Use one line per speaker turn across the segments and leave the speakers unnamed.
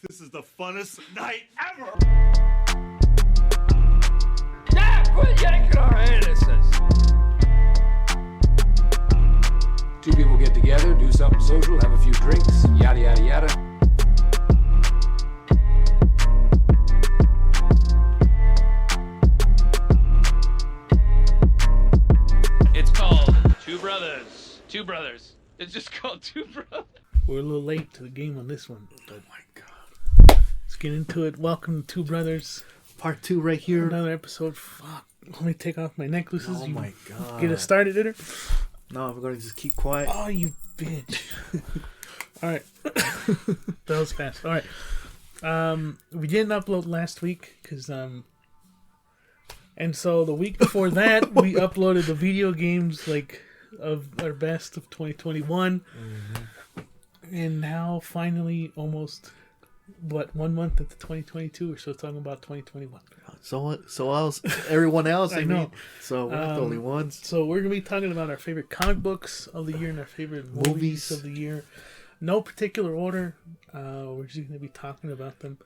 This is the funnest night ever!
Quit yanking our anuses! Two people get together, do something social, have a few drinks, yada yada yada.
It's called Two Brothers. Two Brothers. It's just called Two Brothers.
We're a little late to the game on this one.
Oh my god.
Let's get into it. Welcome to Two Brothers.
Part 2 right here.
Another episode. Fuck. Let me take off my necklaces.
Oh my god.
Get us started, Ditter.
No, I'm going to just keep quiet.
Oh, you bitch. Alright. That was fast. Alright. We didn't upload last week because, and so the week before that, we uploaded the video games, like, of our best of 2021. Mm-hmm. And now, finally, almost, 1 month into 2022, we're still talking about 2021.
So else, everyone else,
I know.
mean, so we're not the only ones.
So we're going to be talking about our favorite comic books of the year and our favorite movies of the year. No particular order. We're just going to be talking about them.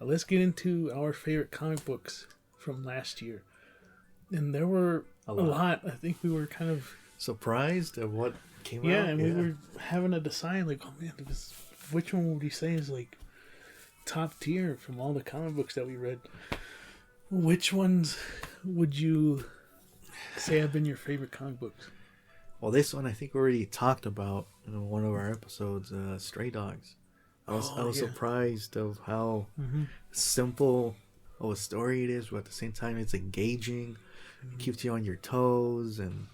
Let's get into our favorite comic books from last year. And there were a lot. I think we were kind of
surprised at what came out.
Yeah, and we were having to decide, like, oh man, which one would you say is, like, top tier from all the comic books that we read? Which ones would you say have been your favorite comic books?
Well, this one I think we already talked about in one of our episodes, Stray Dogs. I was surprised of how simple of a story it is, but at the same time it's engaging. It keeps you on your toes, and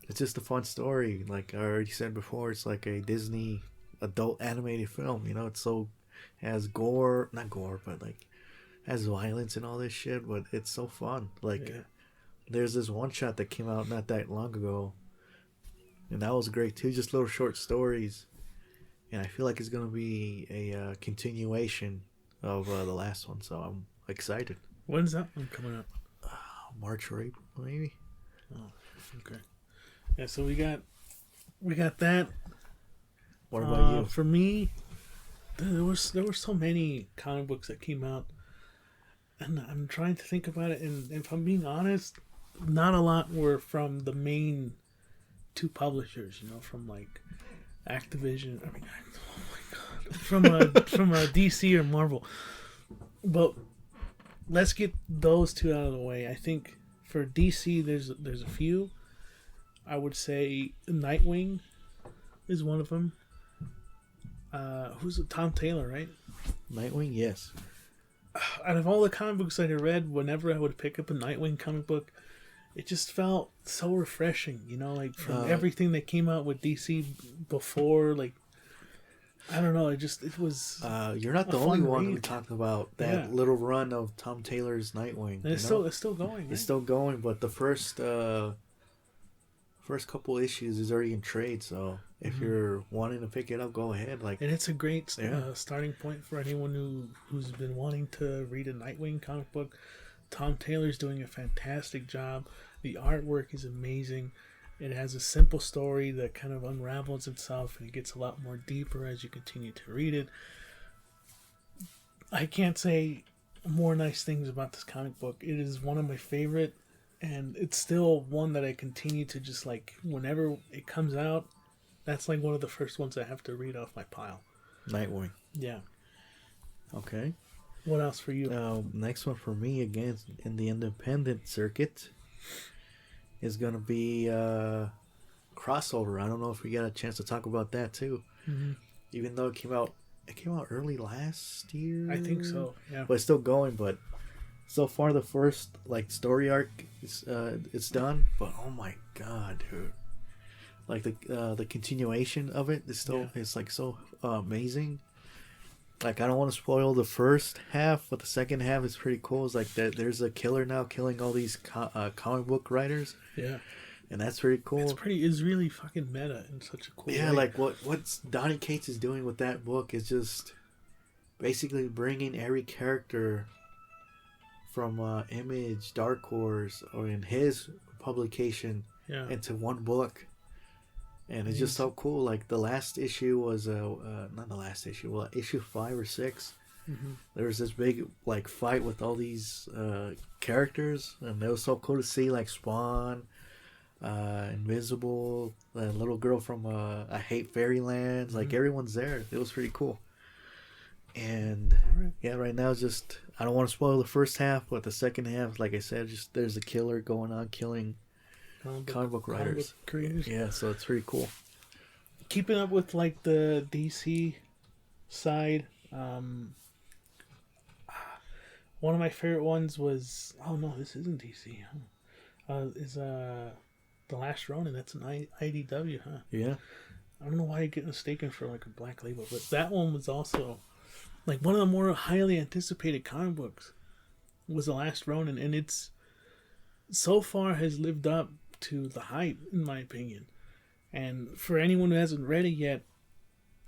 it's just a fun story. Like I already said before, it's like a Disney adult animated film. You know, it has not gore, but like has violence and all this shit. But it's so fun. Like there's this one shot that came out not that long ago, and that was great too. Just little short stories, and I feel like it's gonna be a continuation of the last one. So I'm excited.
When's that one coming up?
March or April, maybe.
Oh, okay. Yeah, so we got that.
What about you?
For me, there were so many comic books that came out, and I'm trying to think about it. And if I'm being honest, not a lot were from the main two publishers. You know, from like Activision. I mean, oh my god, from DC or Marvel. But let's get those two out of the way. I think for DC, there's a few. I would say Nightwing is one of them. Who's it? Tom Taylor, right?
Nightwing, yes.
Out of all the comic books that I read, whenever I would pick up a Nightwing comic book, it just felt so refreshing. You know, like from everything that came out with DC before, like I don't know. It was.
You're not the only one who talked about that little run of Tom Taylor's Nightwing.
And it's still going. Right?
It's still going, but the first couple issues is already in trade. So if you're wanting to pick it up, go ahead. Like,
and it's a great starting point for anyone who's been wanting to read a Nightwing comic book. Tom Taylor's doing a fantastic job. The artwork is amazing. It has a simple story that kind of unravels itself, and it gets a lot more deeper as you continue to read it. I can't say more nice things about this comic book. It is one of my favorite, and it's still one that I continue to just like, whenever it comes out, that's like one of the first ones I have to read off my pile.
Nightwing.
Yeah.
Okay.
What else for you?
Next one for me, again, in the independent circuit, is going to be Crossover. I don't know if we got a chance to talk about that too. Mm-hmm. Even though it came out early last year.
I think so, yeah.
But it's still going. But so far, the first like story arc it's done. But oh my god, dude! Like the continuation of it is still it's like so amazing. Like, I don't want to spoil the first half, but the second half is pretty cool. It's like that there's a killer now killing all these comic book writers.
Yeah.
And that's pretty cool.
It's really fucking meta in such a cool way.
Yeah, like what Donny Cates is doing with that book is just basically bringing every character from Image, Dark Horse, or in his publication into one book. And it's just so cool. Like the last issue was not the last issue. Well, issue 5 or 6 there was this big like fight with all these characters, and it was so cool to see like Spawn, Invisible, the little girl from I Hate Fairylands. Like everyone's there. It was pretty cool. And yeah, right now it's just I don't want to spoil the first half, but the second half, like I said, just there's a killer going on killing comic book writers.
Creators.
Yeah, so it's pretty cool.
Keeping up with like the DC side. One of my favorite ones was this isn't DC. Is The Last Ronin. That's an IDW, huh?
Yeah.
I don't know why I get mistaken for like a black label, but that one was also like one of the more highly anticipated comic books. Was The Last Ronin, and it's so far has lived up to the hype, in my opinion. And for anyone who hasn't read it yet,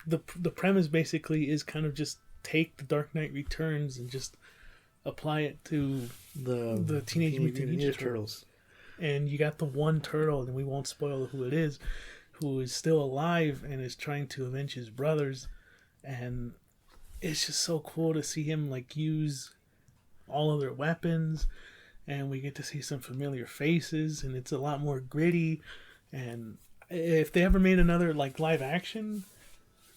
the premise basically is kind of just take the Dark Knight Returns and just apply it to the Teenage Mutant Ninja Turtles. And you got the one turtle, and we won't spoil who it is, who is still alive and is trying to avenge his brothers. And it's just so cool to see him like use all of their weapons, and we get to see some familiar faces, and it's a lot more gritty. And if they ever made another like live action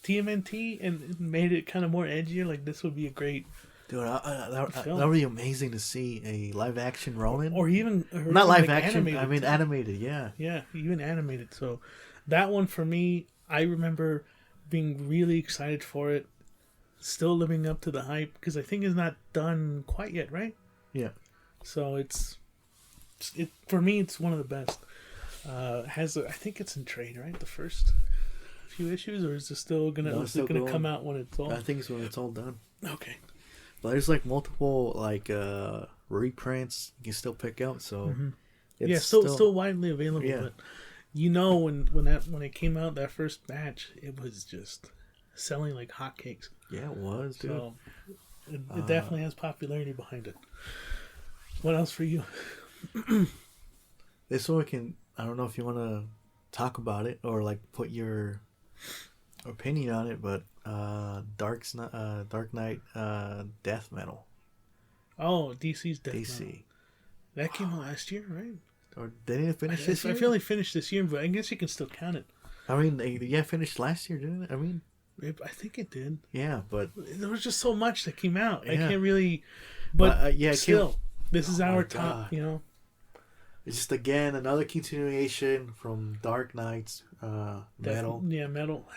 TMNT and made it kind of more edgier, like this would be a great
Dude, that would be amazing to see a live action Ronin.
Or
not live
like
action,
animated
I mean
too.
animated, yeah.
Yeah, even animated. So that one for me, I remember being really excited for it. Still living up to the hype, because I think it's not done quite yet, right?
Yeah.
So it's for me, it's one of the best. I think it's in trade, right? The first few issues, or is it still gonna come out when it's all?
I think it's when it's all done.
Okay.
But there's like multiple like reprints you can still pick out, so it's
still widely available.
Yeah.
But when it came out, that first batch, it was just selling like hotcakes.
Yeah, it was, dude.
So it definitely has popularity behind it. What else for you?
This one I don't know if you want to talk about it or like put your opinion on it, but Dark Knight Death Metal.
Oh, DC's Death
DC.
Metal. That came out last year, right?
Or they didn't finish this year?
I feel like finished this year, but I guess you can still count it.
I mean, yeah, finished last year, didn't it? I mean,
I think it did.
yeah, but
There was just so much that came out.
Yeah.
I can't really. But
yeah,
still, this is
Oh my
our top.
God.
You know.
it's just again another continuation from Dark Knight's Metal.
Metal.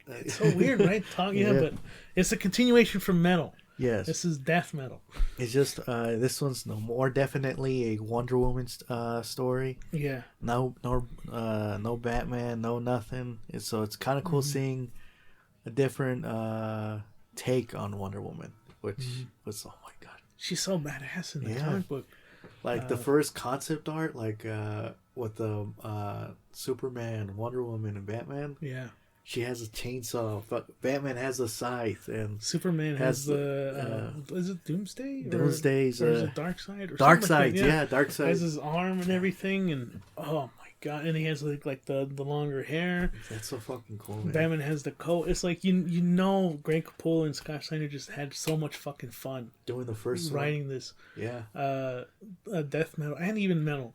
It's so weird, right?
Yeah.
But it's a continuation from Metal.
Yes,
This is Death Metal.
it's just this one's more definitely a Wonder Woman story.
Yeah.
No Batman, no nothing. So it's kind of cool seeing a different take on Wonder Woman, which was, oh my god,
She's so badass in the
Yeah.
comic book.
like the first concept art, like with the Superman, Wonder Woman, and Batman.
Yeah.
She has a chainsaw. Batman has a scythe, and
Superman has
Has
the is it Doomsday?
Doomsday's
or is it Darkseid? Or
Dark
something like
Side,
that?
yeah, Dark
Has
Side.
his arm and everything, and oh my god! And he has like the longer hair.
That's so fucking cool, man.
Batman has the coat. It's like you know Greg Capullo and Scott Snyder just had so much fucking fun
Doing the first one.
writing this
Yeah,
Death Metal and even Metal.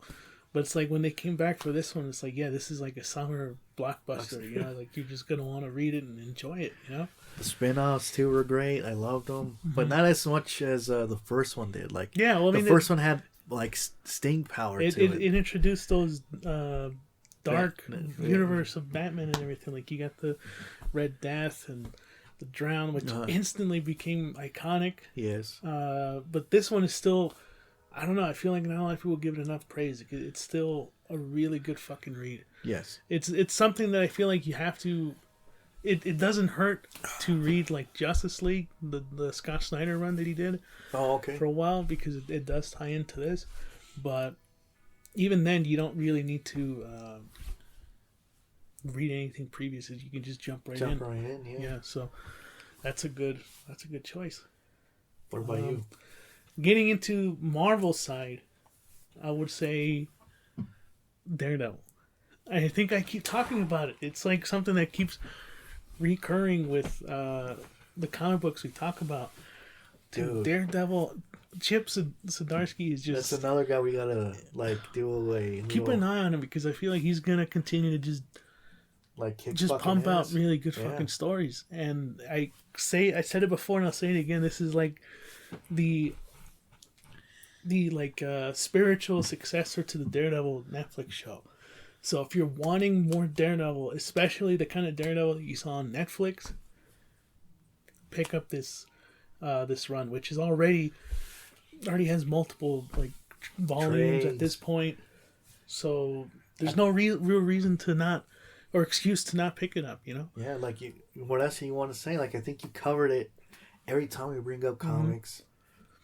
But it's like when they came back for this one, it's like, yeah, this is like a summer blockbuster. You know, like you're just gonna want to read it and enjoy it. You know,
the spin-offs too were great. I loved them, but not as much as the first one did. Like,
yeah. Well, I mean,
the first one had like sting power
it
to it.
introduced those dark
Batman,
universe of Batman and everything. Like you got the Red Death and the Drown, which instantly became iconic.
Yes,
But this one is still, I don't know. I feel like not a lot of people give it enough praise. It's still a really good fucking read.
yes,
It's something that I feel like you have to. It doesn't hurt to read like Justice League, the Scott Snyder run that he did
Oh, okay.
for a while, because it does tie into this. But even then, you don't really need to read anything previous. You can just jump right in.
Yeah.
Yeah, so that's a good choice.
What about you?
Getting into Marvel side, I would say Daredevil. I think I keep talking about it. It's like something that keeps recurring with the comic books we talk about.
Dude.
Daredevil, Chip Zdarsky is just...
That's another guy we gotta, like, do a
keep an eye on him, because I feel like he's gonna continue to just pump out really good fucking stories. And I said it before and I'll say it again, this is like the spiritual successor to the Daredevil Netflix show. So if you're wanting more Daredevil, especially the kind of Daredevil that you saw on Netflix, pick up this run, which is already has multiple like volumes at this point. So there's no real reason to not, or excuse to not pick it up, you know?
Yeah, like what else do you want to say? Like, I think you covered it every time we bring up comics.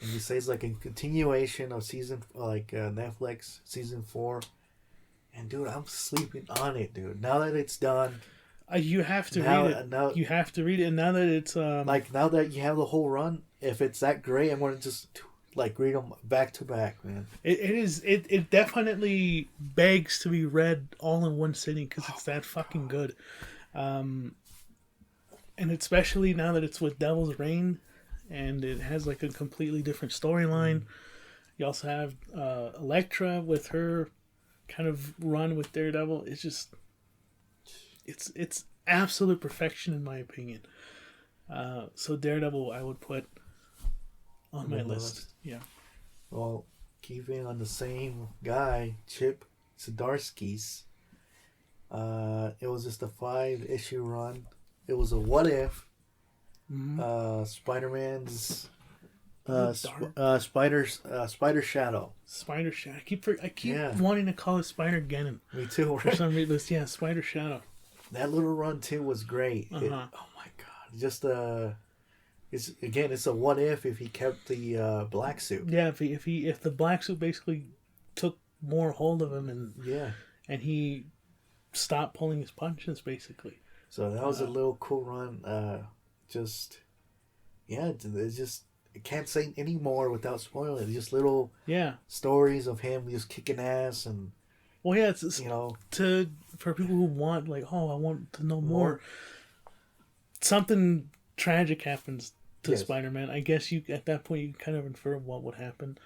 And you say it's like a continuation of Netflix season 4. And dude, I'm sleeping on it, dude. Now that it's done,
you have to read it. You have to read it, and now that it's
like, now that you have the whole run, if it's that great, I'm gonna just like read them back to back, man.
It definitely begs to be read all in one sitting, because it's that fucking good. And especially now that it's with Devil's Reign, and it has like a completely different storyline. You also have Elektra with her kind of run with Daredevil. It's just it's absolute perfection in my opinion. So Daredevil I would put on my list. Yeah.
Well, keeping on the same guy, Chip Zdarsky's. It was just a 5-issue run. It was a what if. Spider-Man's Spider Shadow.
Spider Shadow. I keep wanting to call it Spider Geddon.
Me too.
For some reason, yeah, Spider Shadow.
That little run too was great. Oh my god! Just it's a what if he kept the black suit.
Yeah, if the black suit basically took more hold of him and he stopped pulling his punches basically.
So that was a little cool run. It's just. I can't say any more without spoiling it. Just little stories of him just kicking ass and
it's for people who want I want to know more. Something tragic happens to Spider-Man. I guess you at that point you kind of infer what would happen,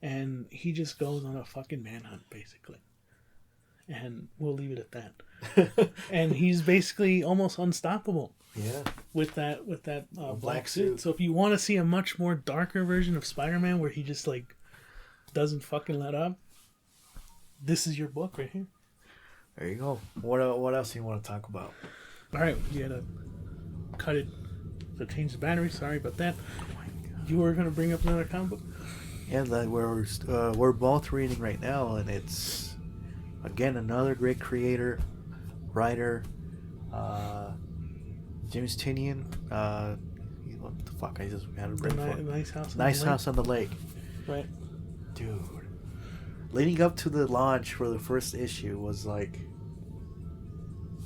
and he just goes on a fucking manhunt basically, and we'll leave it at that. And he's basically almost unstoppable.
Yeah.
With that black suit. So if you want to see a much more darker version of Spider-Man where he just doesn't fucking let up, this is your book right here.
There you go. What else do you want to talk about?
All right, you had to cut it to change the battery. Sorry about that. Oh my God. You were gonna bring up another comic book.
Yeah, that we're both reading right now, and it's again another great creator, writer. James Tynion, what the fuck? I just had a brain fart. Nice House on the Lake.
Right.
Dude. Leading up to the launch for the first issue was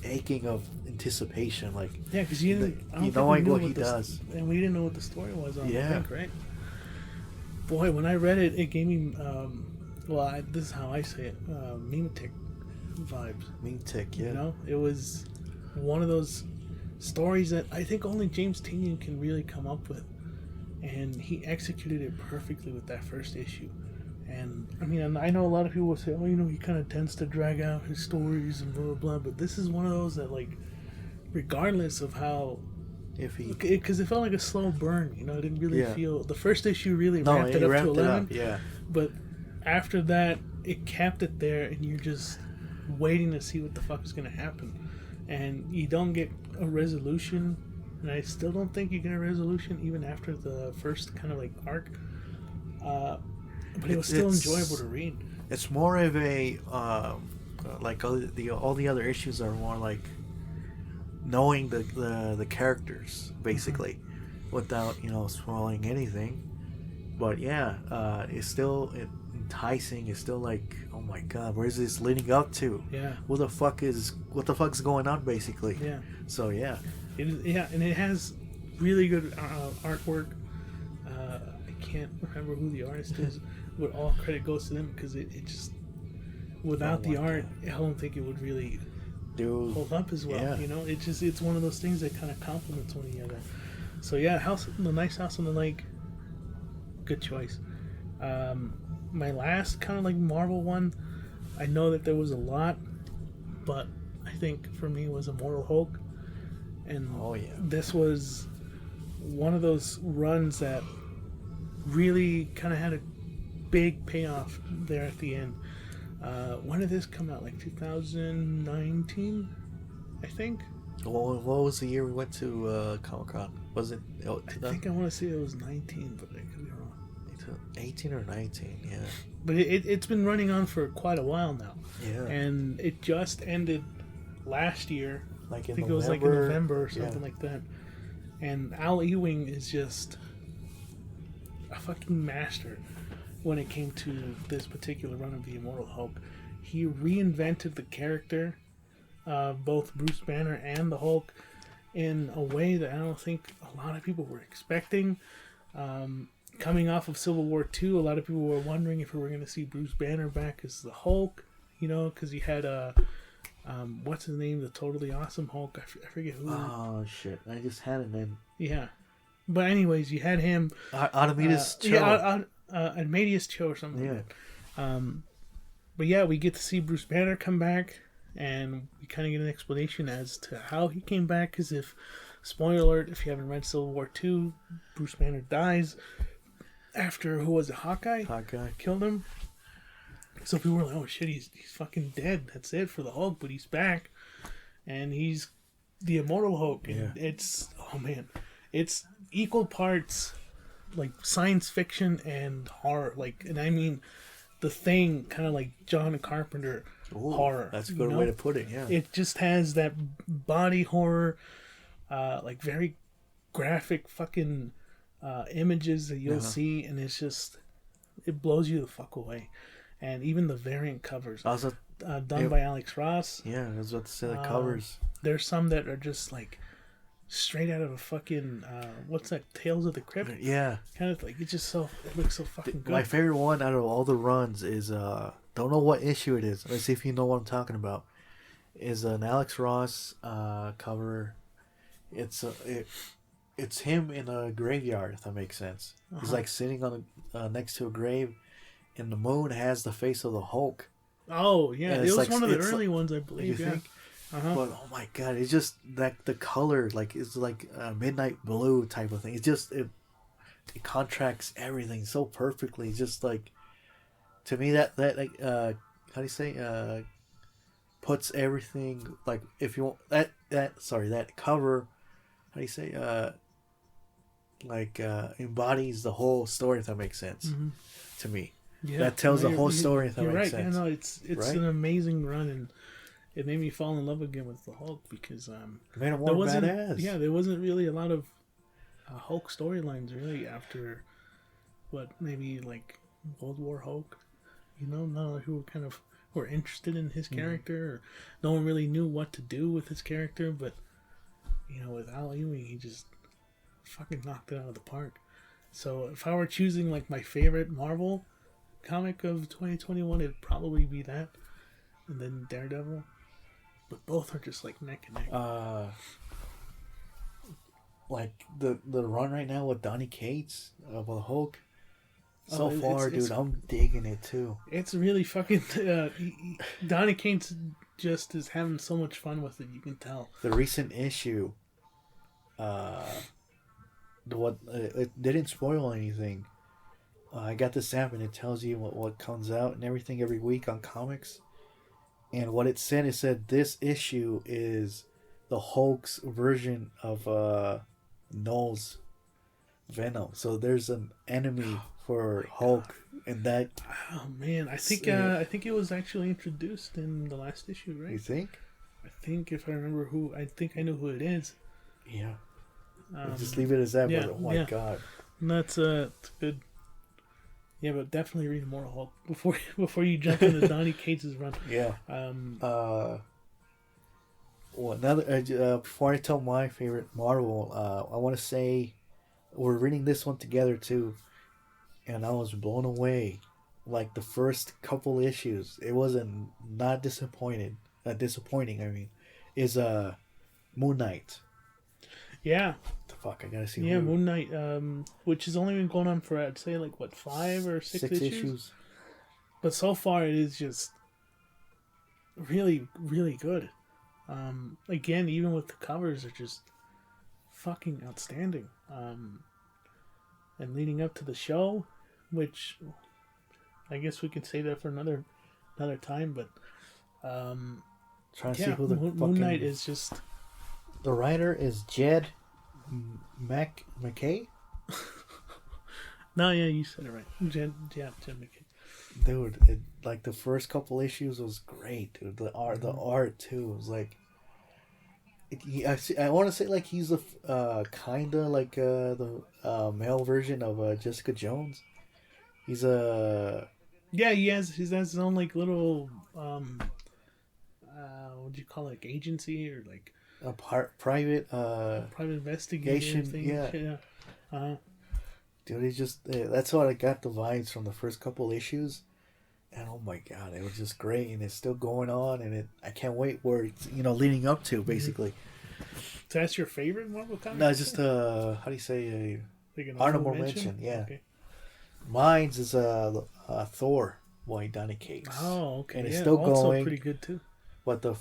aching of anticipation.
Because you didn't.
Knowing what he does.
And we didn't know what the story was on the thing, right? Boy, when I read it, it gave me, this is how I say it, Memetic vibes.
Memetic, yeah.
You know? It was one of those stories that I think only James Tynion can really come up with, and he executed it perfectly with that first issue. And I mean, I know a lot of people will say, he kind of tends to drag out his stories and blah blah blah, but this is one of those that regardless of how, because it felt like a slow burn, it didn't really feel. The first issue really ramped it up to 11, but after that it kept it there, and you're just waiting to see what the fuck is going to happen. And you don't get a resolution, and I still don't think you get a resolution even after the first kind of arc. But it was still enjoyable to read.
It's more of a all the other issues are more knowing the characters basically, without spoiling anything. But it's still enticing. It's still oh my god, where's this leading up to?
Yeah.
What the fuck's going on basically?
Yeah.
So
and it has really good artwork. I can't remember who the artist is, but all credit goes to them, because it just without the art, I don't think it would really hold up as well. It's one of those things that kind of complements one another. So the Nice House on the Lake, good choice. My last kind of like Marvel one, I know that there was a lot, but I think for me was Immortal Hulk, and this was one of those runs that really kind of had a big payoff there at the end. When did this come out? Like 2019, I think.
Well, what was the year we went to Comic-Con? Was it?
I think I want to say it was 19, but I could be wrong.
18 or 19, yeah.
But it's been running on for quite a while now.
Yeah.
And it just ended last year.
Like
I think it was like in November or something like that. And Al Ewing is just a fucking master when it came to this particular run of the Immortal Hulk. He reinvented the character, both Bruce Banner and the Hulk, in a way that I don't think a lot of people were expecting. Coming off of Civil War II, a lot of people were wondering if we were going to see Bruce Banner back as the Hulk, because he had what's his name, the totally awesome Hulk. I forget who.
Oh shit! I just had it then.
Yeah, but anyways, you had him.
Artemis Cho.
Yeah, Artemis Cho or something.
Yeah.
Like that. But yeah, we get to see Bruce Banner come back, and we kind of get an explanation as to how he came back. Because spoiler alert, if you haven't read Civil War II, Bruce Banner dies after, who was it, Hawkeye killed him. So people were like, oh shit, he's fucking dead. That's it for the Hulk, but he's back. And he's the Immortal Hulk.
Yeah.
It's, oh man, it's equal parts like science fiction and horror. Like, and I mean, The Thing, kind of like John Carpenter horror.
That's a good way to put it, yeah.
It just has that body horror, like very graphic fucking images that you'll see, and it's just, it blows you the fuck away. And even the variant covers
Also,
done by Alex Ross.
Yeah, I was about to say the covers.
There's some that are just like straight out of a fucking what's that, Tales of the Crypt?
Yeah,
kind of like, it looks so fucking good.
My favorite one out of all the runs is don't know what issue it is. Let's see if you know what I'm talking about. Is an Alex Ross cover. It's him in a graveyard, if that makes sense. He's like sitting on next to a grave, and the moon has the face of the Hulk.
Oh yeah, it was
like,
one of the early ones, I believe.
You
Yeah.
think? But oh my god, it's just like the color, like it's like a midnight blue type of thing. It's just it contracts everything so perfectly. It's just like, to me, that like how do you say, puts everything, like, if you want that cover, how do you say, embodies the whole story, if that makes sense. To me. Yeah, that tells the whole story, if that makes sense.
Yeah, no, it's right? An amazing run, and it made me fall in love again with the Hulk, because
it made him more badass.
Yeah, there wasn't really a lot of Hulk storylines really after maybe like World War Hulk. None of who kind of were interested in his character, or no one really knew what to do with his character. But with Al Ewing, he just fucking knocked it out of the park. So if I were choosing like my favorite Marvel comic of 2021, it'd probably be that, and then Daredevil. But both are just like neck and neck.
Like the run right now with Donny Cates with Hulk. So far, dude, I'm digging it too.
It's really fucking. Donny Cates just is having so much fun with it. You can tell.
The recent issue. It didn't spoil anything. I got the app and it tells you what comes out and everything every week on comics. And what it said this issue is the Hulk's version of Null's Venom. So there's an enemy for Hulk, and that.
Oh man, I think it was actually introduced in the last issue, right?
You think?
I think, if I remember I think I know who it is.
Yeah. Just leave it as that.
Yeah,
but oh my god.
And that's good. Yeah, but definitely read Immortal Hulk before you jump into Donny Cates' run.
Yeah. Before I tell my favorite Marvel, I want to say we're reading this one together too, and I was blown away. Like the first couple issues, it wasn't not disappointing. I mean, is Moon Knight.
Yeah,
fuck, I gotta see.
Yeah, Moon Knight, which has only been going on for, I'd say, like, what, 5 or 6 issues? But so far, it is just really, really good. Again, even with the covers, are just fucking outstanding. And leading up to the show, which I guess we could say that for another time, but
trying to see who the
Moon Knight is just...
The writer is Jed McKay?
No, yeah, you said it right. Jed McKay.
Dude, like the first couple issues was great, dude. The art too was like... I want to say like he's a kind of like the male version of Jessica Jones. He's a...
Yeah, he has his own like little what do you call it, like agency or like
a private
investigation thing.
Yeah. Dude, he just that's what I got the vibes from the first couple issues, and oh my god, it was just great, and it's still going on, and I can't wait where it's leading up to basically.
So that's your favorite Marvel comic?
No, it's just how do you say
like an
honorable mention? Yeah. Okay. Mine's is Thor by Donny Cates.
Oh, okay.
And it's
yeah,
still
also
going.
Pretty good too.
But the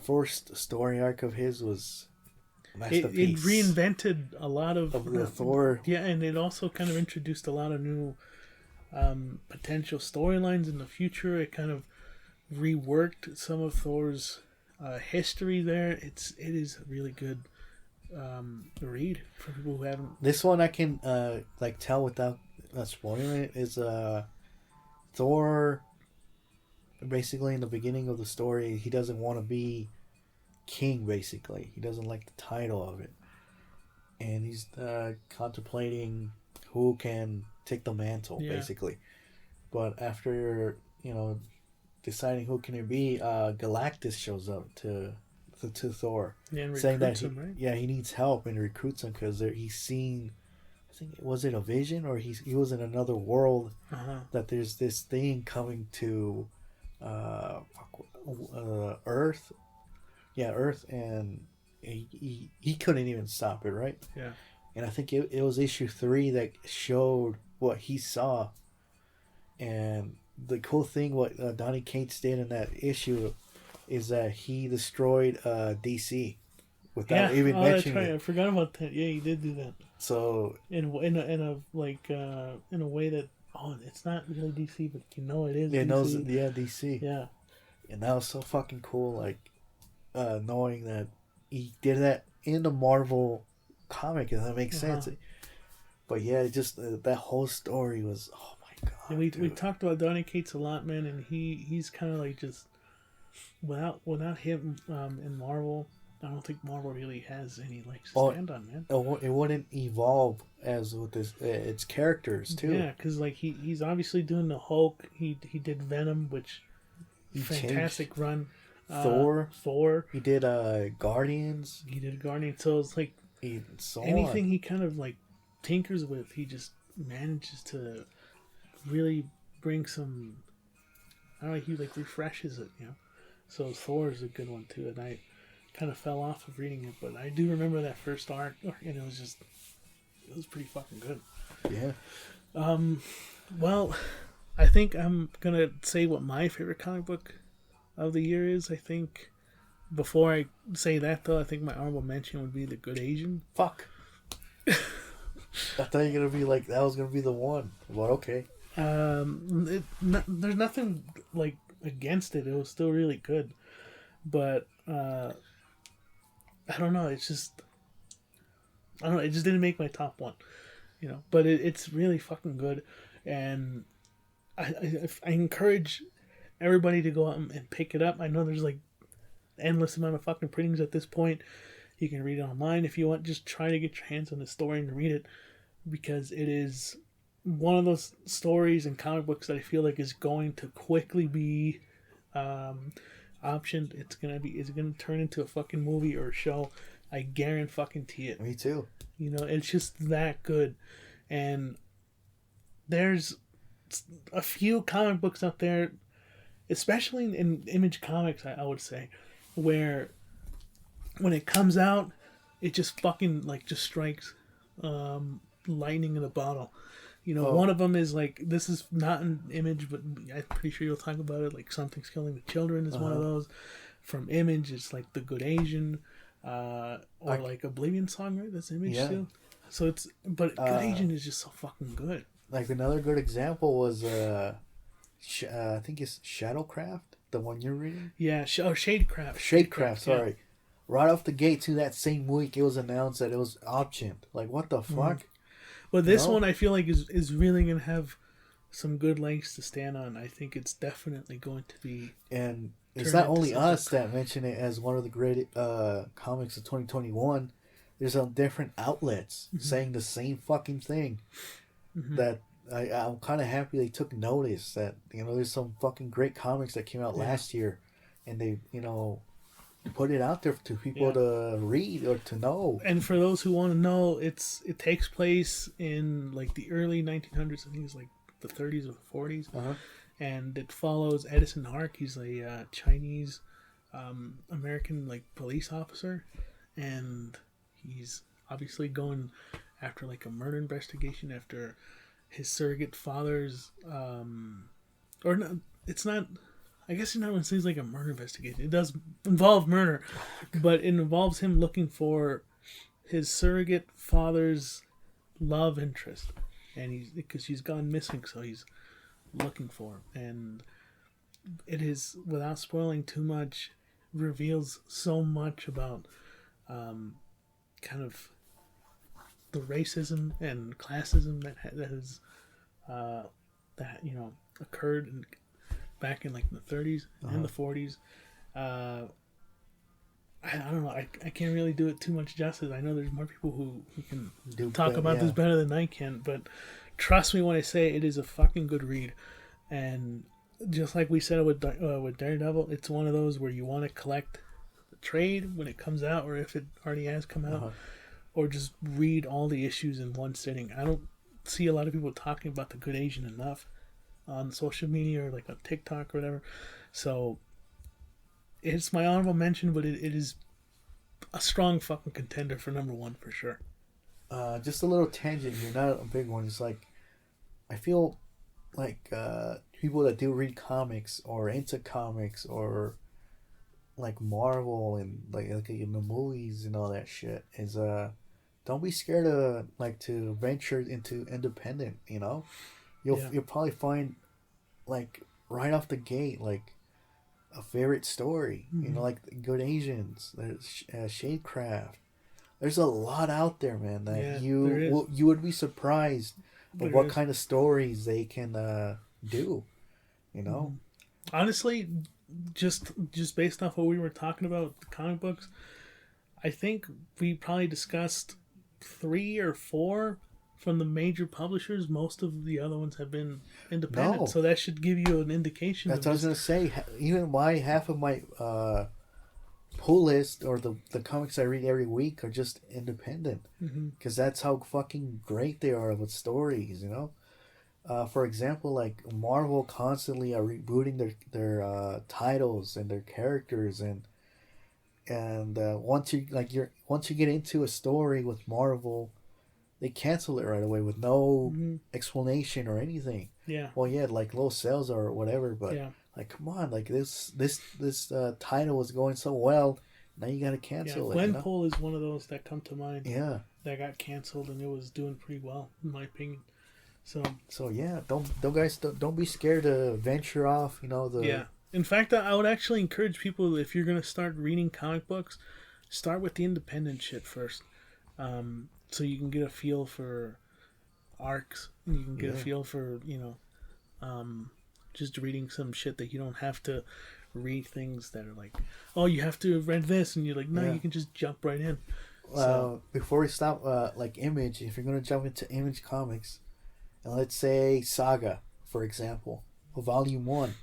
first story arc of his was a masterpiece.
It reinvented a lot of
the Thor.
Yeah, and it also kind of introduced a lot of new potential storylines in the future. It kind of reworked some of Thor's history there. It is a really good read for people who haven't.
This one I can like tell without spoiling it is Thor. Basically, in the beginning of the story, he doesn't want to be king. Basically, he doesn't like the title of it, and he's contemplating who can take the mantle. Yeah. Basically, but after deciding who can it be, Galactus shows up to Thor, saying that he needs help and recruits him because he's seen. I think was it a vision or he was in another world that there's this thing coming to. Earth, and he couldn't even stop it, right?
Yeah.
And I think it was issue 3 that showed what he saw, and the cool thing what Donny Cates did in that issue is that he destroyed DC without even mentioning
that's right.
it.
I forgot about that. Yeah, he did do that.
So
in a way that. Oh, it's not really DC, but it is.
It
DC.
knows, DC.
Yeah,
and that was so fucking cool. Like, knowing that he did that in the Marvel comic, and that makes sense. But yeah, just that whole story was, oh my god.
And we talked about Donny Cates a lot, man, and he's kind of like just without him in Marvel. I don't think Marvel really has any legs to stand on, man.
It wouldn't evolve as with its characters too.
Yeah, because like he's obviously doing the Hulk. He did Venom, which fantastic run. Thor.
He did Guardians.
So it's like anything he kind of like tinkers with, he just manages to really bring some. I don't know. He like refreshes it, So Thor is a good one too, and I kind of fell off of reading it, but I do remember that first arc, and it was pretty fucking good.
Yeah.
Well, I think I'm gonna say what my favorite comic book of the year is. I think before I say that though, I think my honorable mention would be The Good Asian.
Fuck. I thought you were gonna be like that was gonna be the one. Well, okay.
There's nothing like against it. It was still really good, but I don't know. It's just it just didn't make my top one, But it's really fucking good, and I encourage everybody to go out and pick it up. I know there's like endless amount of fucking printings at this point. You can read it online if you want. Just try to get your hands on the story and read it, because it is one of those stories and comic books that I feel like is going to quickly be optioned. It's gonna turn into a fucking movie or a show. I guarantee it.
Me too.
It's just that good. And there's a few comic books out there, especially in Image Comics, I would say, where when it comes out, it just fucking just strikes lightning in a bottle. One of them is like, this is not an Image, but I'm pretty sure you'll talk about it. Like, Something's Killing the Children is one of those. From Image, it's like The Good Asian, like Oblivion Song, right? That's Image too. So but Good Asian is just so fucking good.
Like, another good example was, I think it's Shadowcraft, the one you're reading?
Yeah, Shadecraft.
Shadecraft, sorry. Yeah. Right off the gate, to that same week, it was announced that it was optioned. Like, what the fuck?
Well, this one I feel like is really going to have some good legs to stand on. I think it's definitely going to be.
And it's not only us that mention it as one of the great comics of 2021. There's different outlets saying the same fucking thing. That I'm kind of happy they took notice that, there's some fucking great comics that came out last year, and they, put it out there to people to read or to know.
And for those who want to know, it takes place in like the early 1900s. I think it's like the 30s or the 40s, and it follows Edison Hark. He's a Chinese American like police officer, and he's obviously going after like a murder investigation after his surrogate father's or no, it's not. I guess you're not going to say it's like a murder investigation. It does involve murder, but it involves him looking for his surrogate father's love interest, and because she's gone missing, so he's looking for him. And it is, without spoiling too much, reveals so much about kind of the racism and classism that has occurred back in like the 30s and the 40s. I don't know. I can't really do it too much justice. I know there's more people who can talk about this better than I can, but trust me when I say it is a fucking good read. And just like we said with Daredevil, it's one of those where you want to collect the trade when it comes out, or if it already has come out, or just read all the issues in one sitting. I don't see a lot of people talking about The Good Asian enough on social media or like on TikTok or whatever. So it's my honorable mention, but it is a strong fucking contender for number one for sure.
Just a little tangent here, not a big one. It's like, I feel like people that do read comics or into comics or like Marvel and like in the movies and all that shit is don't be scared to venture into independent. You'll probably find like right off the gate like a favorite story. Like Good Asians, there's Shadecraft. There's a lot out there, man, that you would be surprised of what kind of stories they can do.
Honestly, just based off what we were talking about, the comic books, I think we probably discussed 3 or 4 from the major publishers. Most of the other ones have been independent, so that should give you an indication.
That's what I was gonna say. Even half of my pull list or the comics I read every week are just independent, because that's how fucking great they are with stories. For example, like Marvel constantly are rebooting their titles and their characters, and once you get into a story with Marvel, they cancel it right away with no explanation or anything.
Yeah.
Well, yeah, like low sales or whatever, but like, come on, like this title was going so well, now you gotta cancel it.
Glenpool is one of those that come to mind.
Yeah.
That got canceled and it was doing pretty well, in my opinion. So
yeah, don't be scared to venture off.
In fact, I would actually encourage people, if you're gonna start reading comic books, start with the independent shit first. So you can get a feel for arcs, and you can get a feel for, just reading some shit that you don't have to read things that are like, oh, you have to have read this, and you're like, no, you can just jump right in.
Before we stop, like Image, if you're going to jump into Image Comics, and let's say Saga, for example, Volume 1,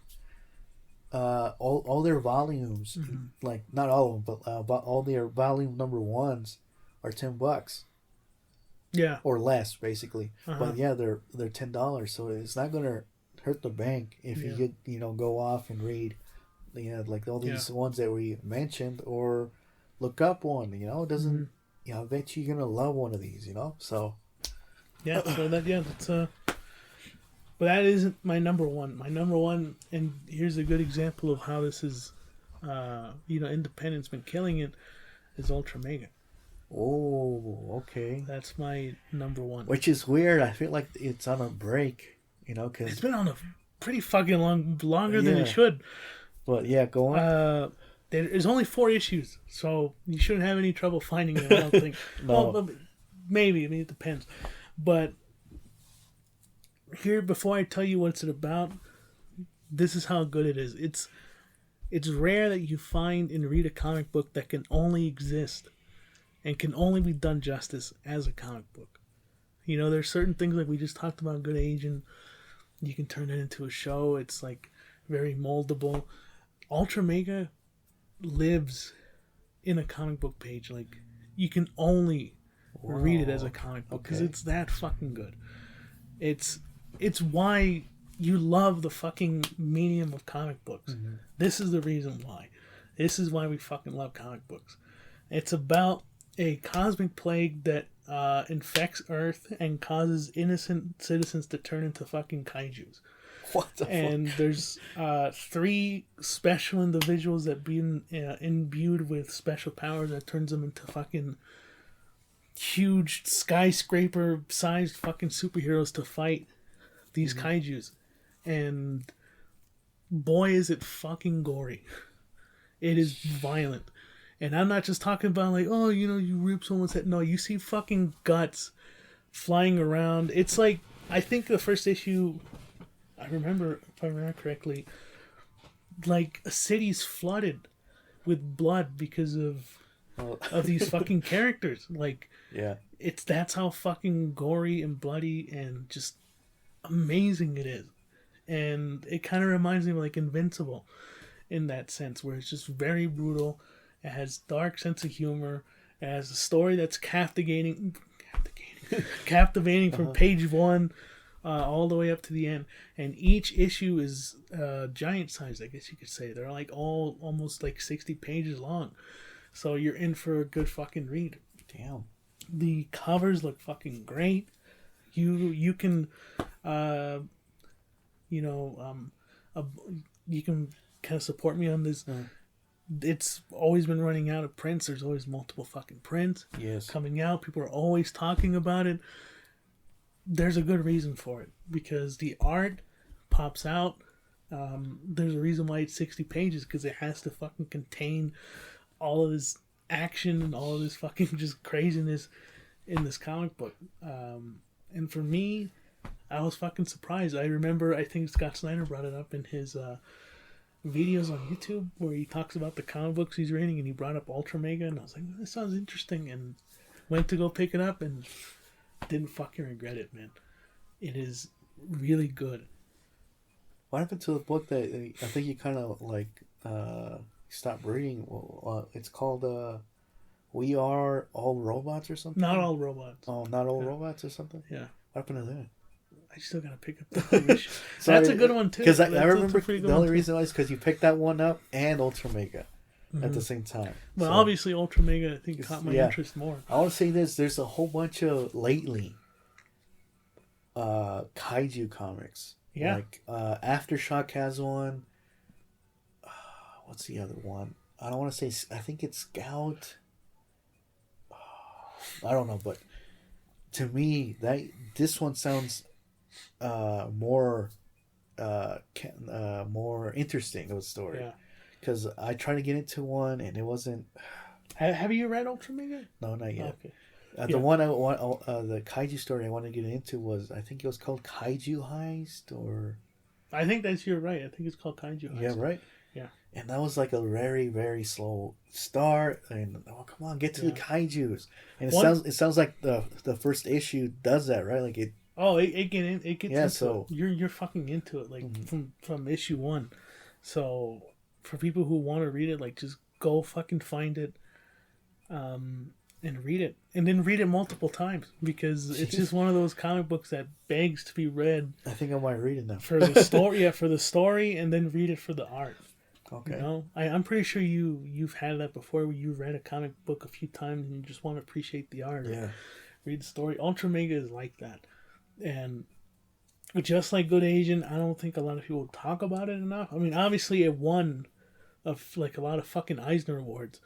all their volumes, like not all of them, but all their volume number 1s are $10.
Yeah.
Or less, basically. But yeah, they're $10, so it's not gonna hurt the bank if you go off and read, like all these ones that we mentioned, or look up one. It doesn't I bet you're gonna love one of these. So
Yeah, so that's but that isn't my number one. My number one, and here's a good example of how this is, independent's been killing it, is Ultra Mega.
oh, okay.
That's my number one.
Which is weird. I feel like it's on a break. Because
It's been on a pretty fucking longer than
Yeah.
it should.
But yeah, go on.
There's only 4 issues, so you shouldn't have any trouble finding it. I don't think.
No.
Well, maybe. I mean, it depends. But here, before I tell you what's it about, this is how good it is. It's rare that you find and read a comic book that can only exist and can only be done justice as a comic book. There's certain things like we just talked about, Good Agent. You can turn it into a show. It's like very moldable. Ultra Mega lives in a comic book page. Like, you can only read it as a comic book because it's that fucking good. It's why you love the fucking medium of comic books. Mm-hmm. This is the reason why. This is why we fucking love comic books. It's about a cosmic plague that infects Earth and causes innocent citizens to turn into fucking kaijus.
What the
And
fuck?
there's 3 special individuals that been imbued with special powers that turns them into fucking huge skyscraper-sized fucking superheroes to fight these kaijus. And boy, is it fucking gory. It is violent. And I'm not just talking about like, oh, you rip someone's head. No, you see fucking guts flying around. It's like, I think the first issue, I remember, if I remember correctly, like a city's flooded with blood because of these fucking characters. Like,
Yeah.
that's how fucking gory and bloody and just amazing it is. And it kind of reminds me of like Invincible in that sense, where it's just very brutal. It has dark sense of humor. It has a story that's captivating from page 1 all the way up to the end. And each issue is giant size, I guess you could say. They're like all almost like 60 pages long. So you're in for a good fucking read.
Damn.
The covers look fucking great. You can you can kind of support me on this. It's always been running out of prints. There's always multiple fucking prints coming out. People are always talking about it. There's a good reason for it, because the art pops out. There's a reason why it's 60 pages, because it has to fucking contain all of this action and all of this fucking just craziness in this comic book. And for me, I was fucking surprised. I remember, I think Scott Snyder brought it up in his videos on YouTube where he talks about the comic books he's reading, and he brought up Ultra Mega, and I was like, this sounds interesting, and went to go pick it up and didn't fucking regret it, man. It is really good.
What happened to the book that I think you kind of like stopped reading? It's called We Are All Robots or something?
Not All Robots.
Oh, Not All Robots or something?
Yeah.
What happened to that?
I still gotta pick up the issue. That's a good one too.
Because I remember the only
too.
reason why is because you picked that one up and Ultra Mega at the same time.
Well,
So,
obviously Ultra Mega, I think, caught my interest more.
I want to say this: there's a whole bunch of lately kaiju comics.
Yeah.
Like Aftershock has one. What's the other one? I don't want to say. I think it's Scout. I don't know, but to me, this one sounds more interesting of a story.
Yeah.
Because I tried to get into one and it wasn't.
Have you read Ultra Mega?
No, not yet.
Okay.
The one I want, the kaiju story I wanted to get into was, I think it was called Kaiju Heist, or.
I think you're right. I think it's called Kaiju Heist.
Yeah, right.
Yeah.
And that was like a very, very slow start. And come on, get to the kaiju's. And it sounds like the first issue does that, right? Like it.
Oh, it gets into
so
it. You're fucking into it, like from issue 1. So for people who want to read it, like, just go fucking find it, and read it, and then read it multiple times, because it's just one of those comic books that begs to be read.
I think I might read it now
For the story, for the story, and then read it for the art.
Okay.
You know, I'm pretty sure you've had that before, where you read a comic book a few times and you just want to appreciate the art.
Yeah.
Read the story. Ultra Mega is like that, and just like Good Asian, I don't think a lot of people talk about it enough. I mean, obviously it won like a lot of fucking Eisner Awards,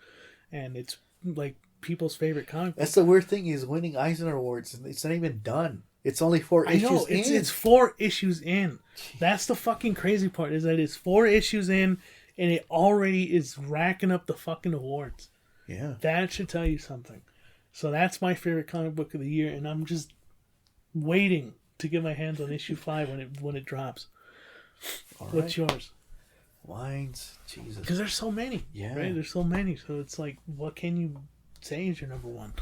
and it's like people's favorite comic book.
That's the weird thing, is winning Eisner Awards, and it's not even done. It's only 4 issues
I know,
in.
it's 4 issues in. That's the fucking crazy part, is that it's 4 issues in, and it already is racking up the fucking awards.
Yeah.
That should tell you something. So that's my favorite comic book of the year, and I'm just waiting to get my hands on issue 5 when it drops.
All
What's
right.
yours?
Mine's Jesus.
Because there's so many.
Yeah.
Right? There's so many. So it's like, what can you say is your number one?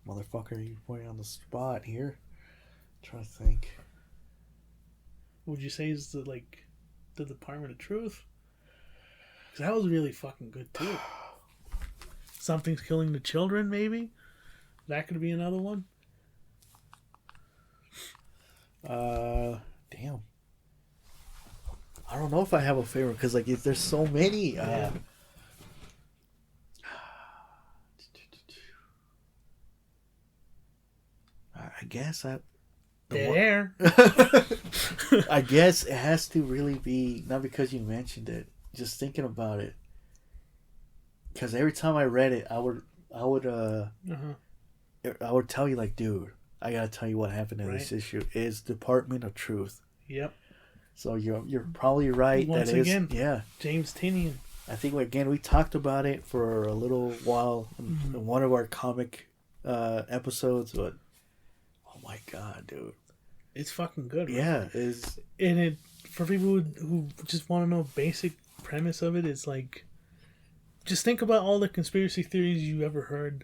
Motherfucker, you put me on the spot here. Trying to think.
Would you say is the Department of Truth? Because that was really fucking good too. Something's Killing the Children, maybe? That could be another one.
Damn. I don't know if I have a favorite, because like there's so many.
Yeah.
I guess
There.
I guess it has to really be, not because you mentioned it, just thinking about it. Because every time I read it, I would tell you, like, dude, I gotta tell you what happened in this issue. Is Department of Truth.
Yep.
So you're probably right.
Once
that
again,
is, yeah.
James Tynion.
I think again we talked about it for a little while in one of our comic episodes, but oh my god, dude,
It's fucking good. Right?
yeah, is
And it, for people who just want to know basic premise of it, it's like, just think about all the conspiracy theories you ever heard.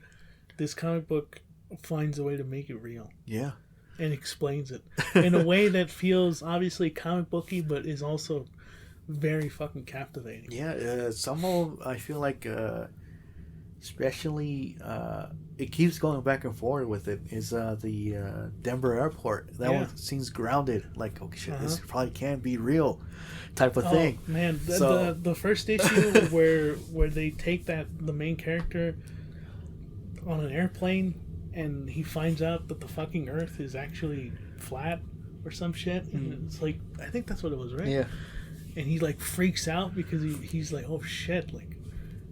This comic book finds a way to make it real.
yeah.
And explains it in a way that feels obviously comic booky, but is also very fucking captivating.
Yeah, some of I feel like, especially, it keeps going back and forth with it. Is the Denver airport that one seems grounded? Like, oh shit, this probably can't be real, type of thing.
Man,
So-
the first issue where they take the main character on an airplane, and he finds out that the fucking Earth is actually flat or some shit. And it's like, I think that's what it was, right?
Yeah,
And he like freaks out because he's like, oh shit, like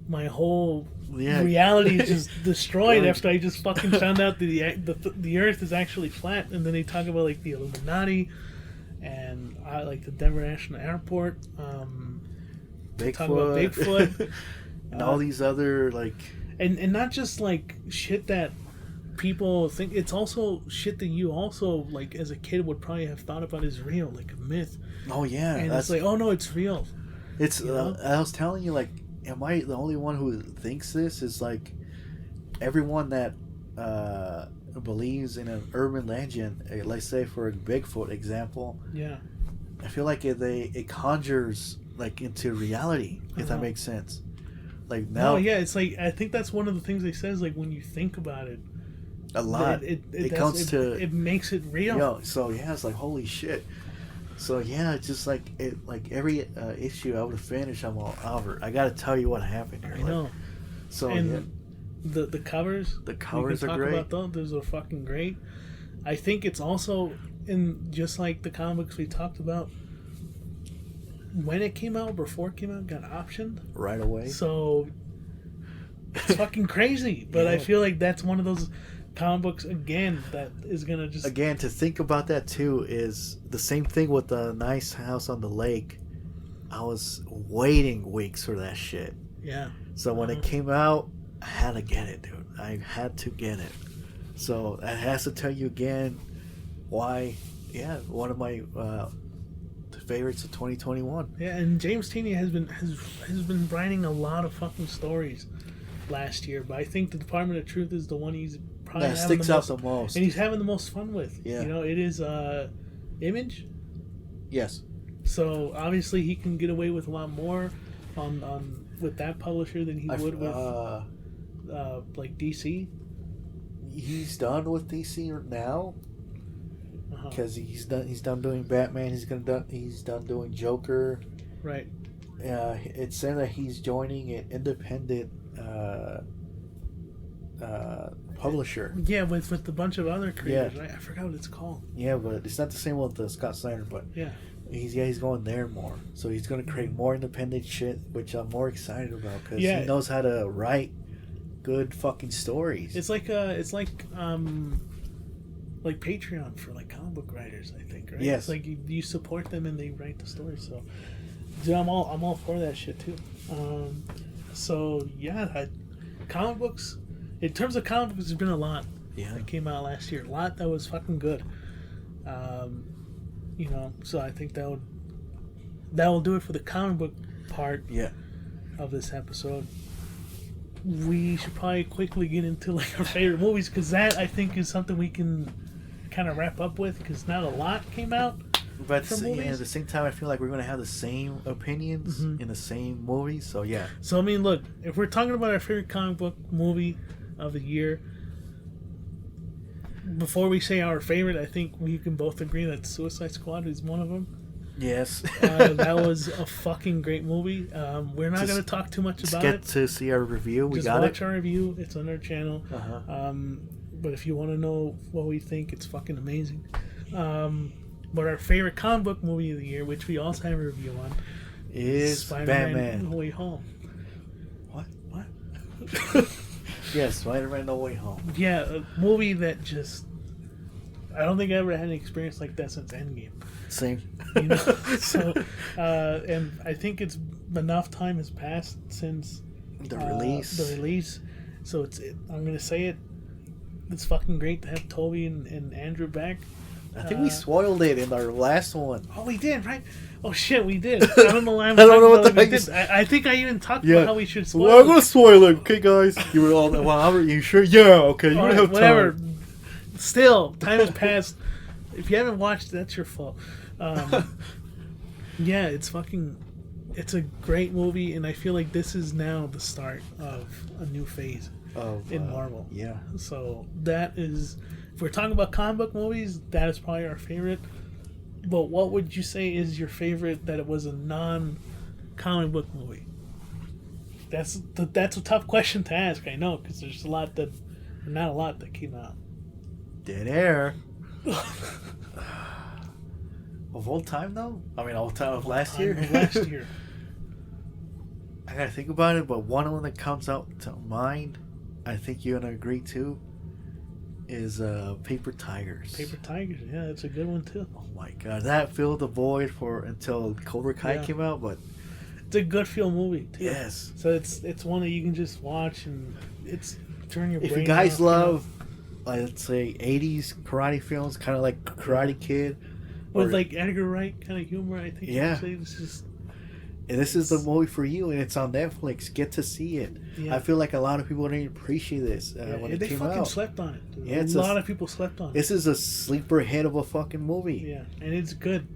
my whole
Yeah.
reality is just destroyed
Right.
after I just fucking found out that the Earth is actually flat. And then they talk about like the Illuminati and like the Denver National Airport.
Bigfoot,
Talk about Bigfoot.
and all these other like.
And not just like shit that people think, it's also shit that you also like as a kid would probably have thought about as real, like a myth.
Oh yeah,
And
that's
it's like, oh no, it's real.
it's.
you know?
I was telling you, like, am I the only one who thinks this? Is like everyone that believes in an urban legend, let's say for a Bigfoot example.
Yeah.
I feel like it conjures like into reality, if that
Uh-huh.
makes sense. Like now,
No, yeah, it's like, I think that's one of the things they say is like, when you think about it,
a lot.
it
comes to
it makes it real.
So yeah, it's like holy shit. So yeah, it's just like every issue I would finish, I'm all, Albert, I got to tell you what happened here.
I know.
So
And
yeah,
the covers,
the covers
we
are
can
great.
talk about those are fucking great. I think it's also, in just like the comics we talked about, when it came out, before it came out, got optioned.
Right away.
So it's fucking crazy. But I
Yeah.
feel like that's one of those comic books again that is gonna just
Again, to think about that too is the same thing with the Nice House on the Lake. I was waiting weeks for that shit.
yeah.
So when it came out, I had to get it, dude. I had to get it. So that has to tell you again why, yeah, one of my favorites of 2021.
Yeah, and James Tynion has been writing a lot of fucking stories last year, but I think the Department of Truth is the one he's probably
That
having
sticks
the
out
most,
the most.
and he's having the most fun with.
Yeah.
You know, it is Image.
Yes.
So obviously he can get away with a lot more on with that publisher than he would with like DC.
He's done with DC now. because he's done doing Batman. He's done doing Joker.
Right.
It said that he's joining an independent publisher.
Yeah, with a bunch of other creators. Right? I forgot what it's called.
Yeah, but it's not the same with Scott Snyder. But
yeah,
he's going there more. So he's going to create more independent shit, which I'm more excited about because
Yeah.
he knows how to write good fucking stories.
It's like Patreon for like comic book writers, I think, right?
Yes.
It's like you support them and they write the story. So, dude, I'm all for that shit too. So yeah, comic books. In terms of comic books, there's been a lot that came out last year. A lot that was fucking good. So I think that will do it for the comic book part of this episode. We should probably quickly get into like our favorite movies because that I think is something we can kind of wrap up with because not a lot came out.
But at the same time, I feel like we're gonna have the same opinions in the same movies. So yeah.
So I mean, look, if we're talking about our favorite comic book movie of the year, before we say our favorite, I think we can both agree that Suicide Squad is one of them.
Yes.
That was a fucking great movie. We're not going to talk too much about it.
Get to see our review.
Just watch our review. It's on our channel. But if you want to know what we think, it's fucking amazing. But our favorite comic book movie of the year, which we also have a review on,
is
Spider-Man
Batman.
No Way Home.
What? Yes, Spider-Man No Way Home.
Yeah, a movie that just... I don't think I ever had an experience like that since Endgame.
Same.
You know? So, and I think it's enough time has passed since
the release.
So I'm gonna say it. It's fucking great to have Toby and Andrew back.
I think we spoiled it in our last one.
Oh, we did, right? Oh shit, we did. I don't know why I'm
I don't know what
talking
the
about it.
heck
I think I even talked about how we should spoil
Well, I'm gonna
it.
spoil it, okay, guys? You were all, well, are you sure? Yeah, okay. You don't have
whatever.
time.
Still, time has passed. If you haven't watched, that's your fault. Yeah, it's a great movie, and I feel like this is now the start of a new phase in Marvel.
Yeah.
So that is, if we're talking about comic book movies, that is probably our favorite. But what would you say is your favorite that it was a non-comic book movie? That's a tough question to ask, I know, because there's not a lot that came out.
Dead air. Of all time, though? I mean, all time of last year?
Last year.
I gotta think about it, but one of them that comes out to mind, I think you're gonna agree too, is Paper Tigers.
Paper Tigers, yeah, that's a good one too.
Oh my god, that filled the void until Cobra Kai came out, but
it's a good feel movie too.
Yes.
So it's one that you can just watch and it's turn your brain.
If you guys
off,
love, let's say, 80s karate films, kind of like Karate Kid,
with like Edgar Wright kind of humor, I think.
Yeah.
This is
the movie for you, and it's on Netflix. Get to see it. Yeah. I feel like a lot of people didn't appreciate this when it came out.
They fucking slept on it. Dude.
Yeah,
a lot of people slept on it.
This is a sleeper hit of a fucking movie.
Yeah, and it's good.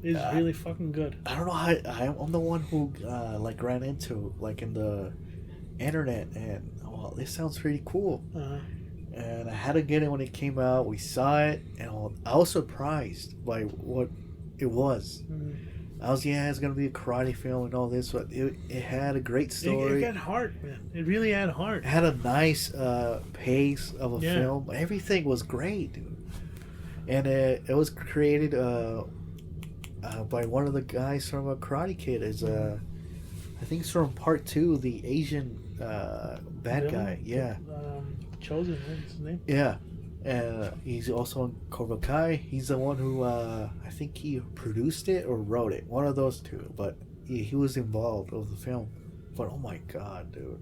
It's really fucking good.
I don't know how I'm the one who ran into in the internet, and this sounds pretty cool. And I had to get it when it came out. We saw it, and I was surprised by what it was. I was, it's going to be a karate film and all this, but it had a great story.
It had heart, man. It really had heart.
It had a nice pace of a film. Everything was great, dude. And it was created by one of the guys from Karate Kid. I think it's from part 2, the Asian bad guy. Yeah.
Chosen, right? What's his name?
Yeah. He's also on Cobra Kai. He's the one who I think he produced it or wrote it. One of those two. But he was involved with the film. But oh my god, dude.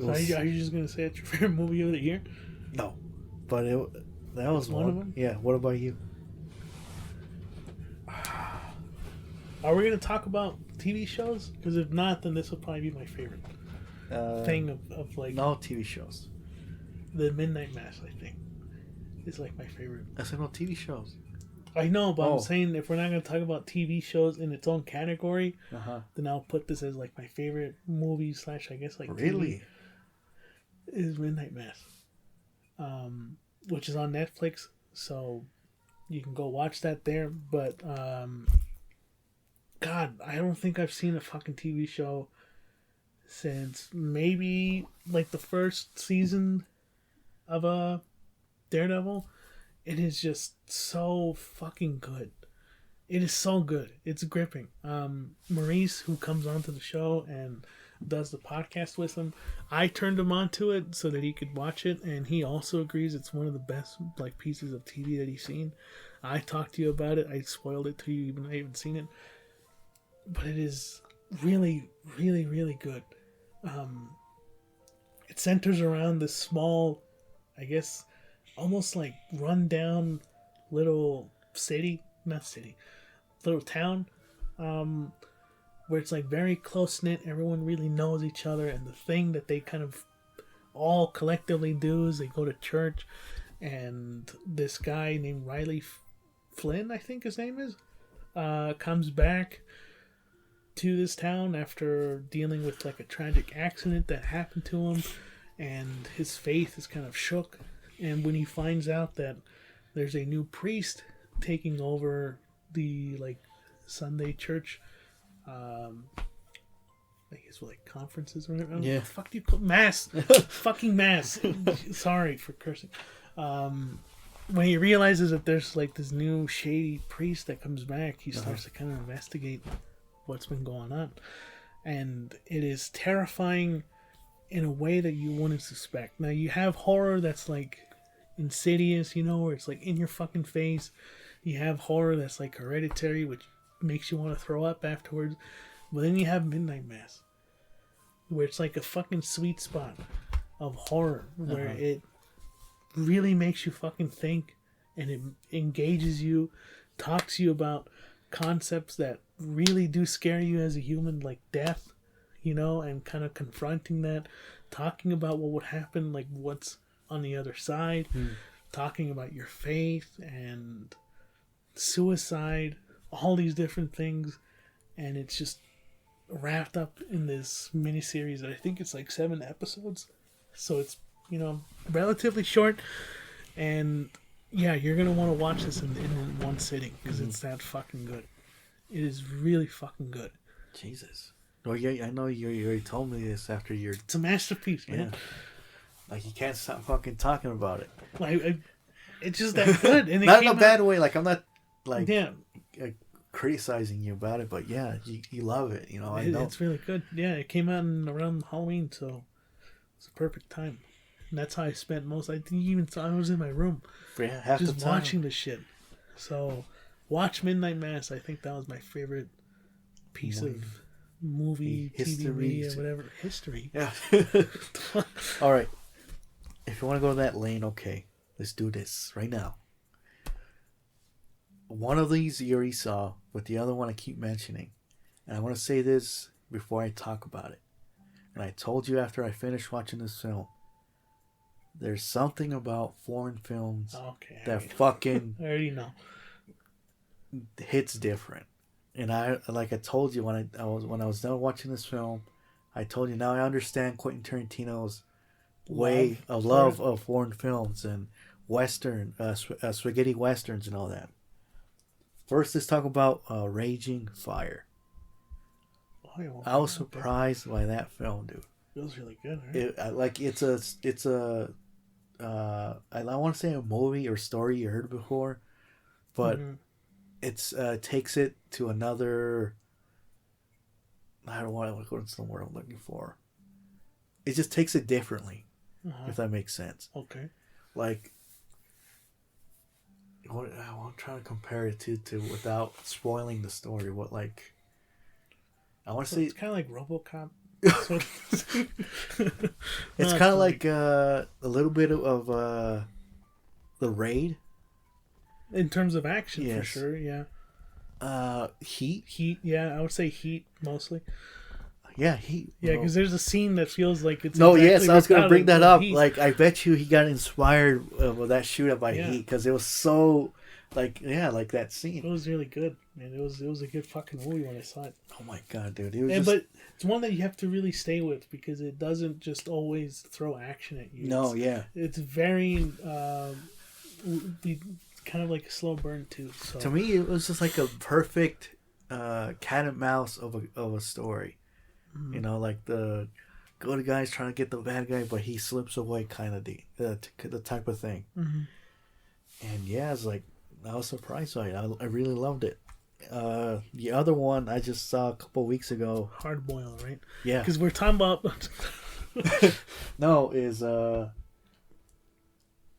Are you just gonna say it's your favorite movie of the year?
No. But that was
one of them?
Yeah. What about you?
Are we gonna talk about TV shows? Because if not, then this will probably be my favorite thing of like.
No TV shows.
The Midnight Mass, I think, is like my favorite.
I said no TV shows.
I know, but I'm saying if we're not going to talk about TV shows in its own category, then I'll put this as like my favorite movie / I guess like
really
TV is Midnight Mass, which is on Netflix. So You can go watch that there. But God, I don't think I've seen a fucking TV show since maybe like the first season of Daredevil. It is just so fucking good. It is so good. It's gripping. Maurice, who comes onto the show and does the podcast with him, I turned him onto it so that he could watch it, and he also agrees it's one of the best like pieces of TV that he's seen. I talked to you about it. I spoiled it to you even though I haven't seen it. But it is really, really, really good. It centers around this small, I guess, almost like run-down little little town, where it's like very close-knit. Everyone really knows each other, and the thing that they kind of all collectively do is they go to church, and this guy named Riley Flynn, I think his name is, comes back to this town after dealing with like a tragic accident that happened to him, and his faith is kind of shook. And when he finds out that there's a new priest taking over the like Sunday church, I guess like conferences or whatever.
Yeah.
What the fuck do you call mass? Fucking mass. Sorry for cursing. When he realizes that there's like this new shady priest that comes back, he starts to kind of investigate what's been going on, and it is terrifying in a way that you wouldn't suspect. Now you have horror that's like Insidious, you know, where it's like in your fucking face. You have horror that's like Hereditary, which makes you want to throw up afterwards. But then you have Midnight Mass, where it's like a fucking sweet spot of horror, where it really makes you fucking think, and it engages you, talks to you about concepts that really do scare you as a human, like death, you know, and kind of confronting that, talking about what would happen, like what's on the other side, talking about your faith and suicide, all these different things, and it's just wrapped up in this miniseries that I think it's like 7 episodes, so it's, you know, relatively short, and yeah, you're gonna want to watch this in one sitting because it's that fucking good. It is really fucking good.
Jesus. Oh yeah, I know you already told me this after your.
It's a masterpiece, man.
Yeah. Like you can't stop fucking talking about it.
Like it's just that good, and it
Not in
came
a bad
out,
way. Like I'm not like
yeah,
criticizing you about it, but yeah, you love it. You know, I know.
it's really good. Yeah, it came out around Halloween, so it's a perfect time. And that's how I spent most. I think even I was in my room,
Half
just
the time.
watching the shit. So watch Midnight Mass. I think that was my favorite piece of movie, TV, media, whatever. History.
Yeah. All right. If you want to go that lane, okay. Let's do this right now. One of these you already saw, but the other one I keep mentioning. And I want to say this before I talk about it. And I told you after I finished watching this film, there's something about foreign films that fucking
I already know.
hits different. And I told you when I was done watching this film, I told you now I understand Quentin Tarantino's way of love of foreign films and western spaghetti westerns and all that. First, let's talk about Raging Fire. I was surprised by that film, dude.
It was really good. Right?
It's a I want to say a movie or story you heard before, but it's takes it to another. I don't want to look what's the word I'm looking for. It just takes it differently, if that makes sense.
Okay.
Like, what I'm trying to compare it to without spoiling the story. What like, I want to say
it's kind of like RoboCop.
It's kind of like a little bit of the Raid.
In terms of action,
Yes.
for sure, yeah.
Heat.
Yeah, I would say Heat mostly.
Yeah, Heat.
Yeah, because there's a scene that feels like it's.
No,
exactly
yes, I was gonna bring that up.
Heat.
Like, I bet you he got inspired with that shootout by
Yeah.
Heat because it was so, like that scene.
It was really good, man. It was a good fucking movie when I saw it.
Oh my god, dude! It was
But it's one that you have to really stay with because it doesn't just always throw action at you.
no, yeah,
It's very kind of like a slow burn too. So
To me, it was just like a perfect cat and mouse of a story. You know, like the good guy's trying to get the bad guy, but he slips away, kind of the type of thing. And yeah, it's like I was surprised by it. I really loved it. The other one I just saw a couple weeks ago.
Hard boil, right?
Yeah.
Because we're talking about.
No, is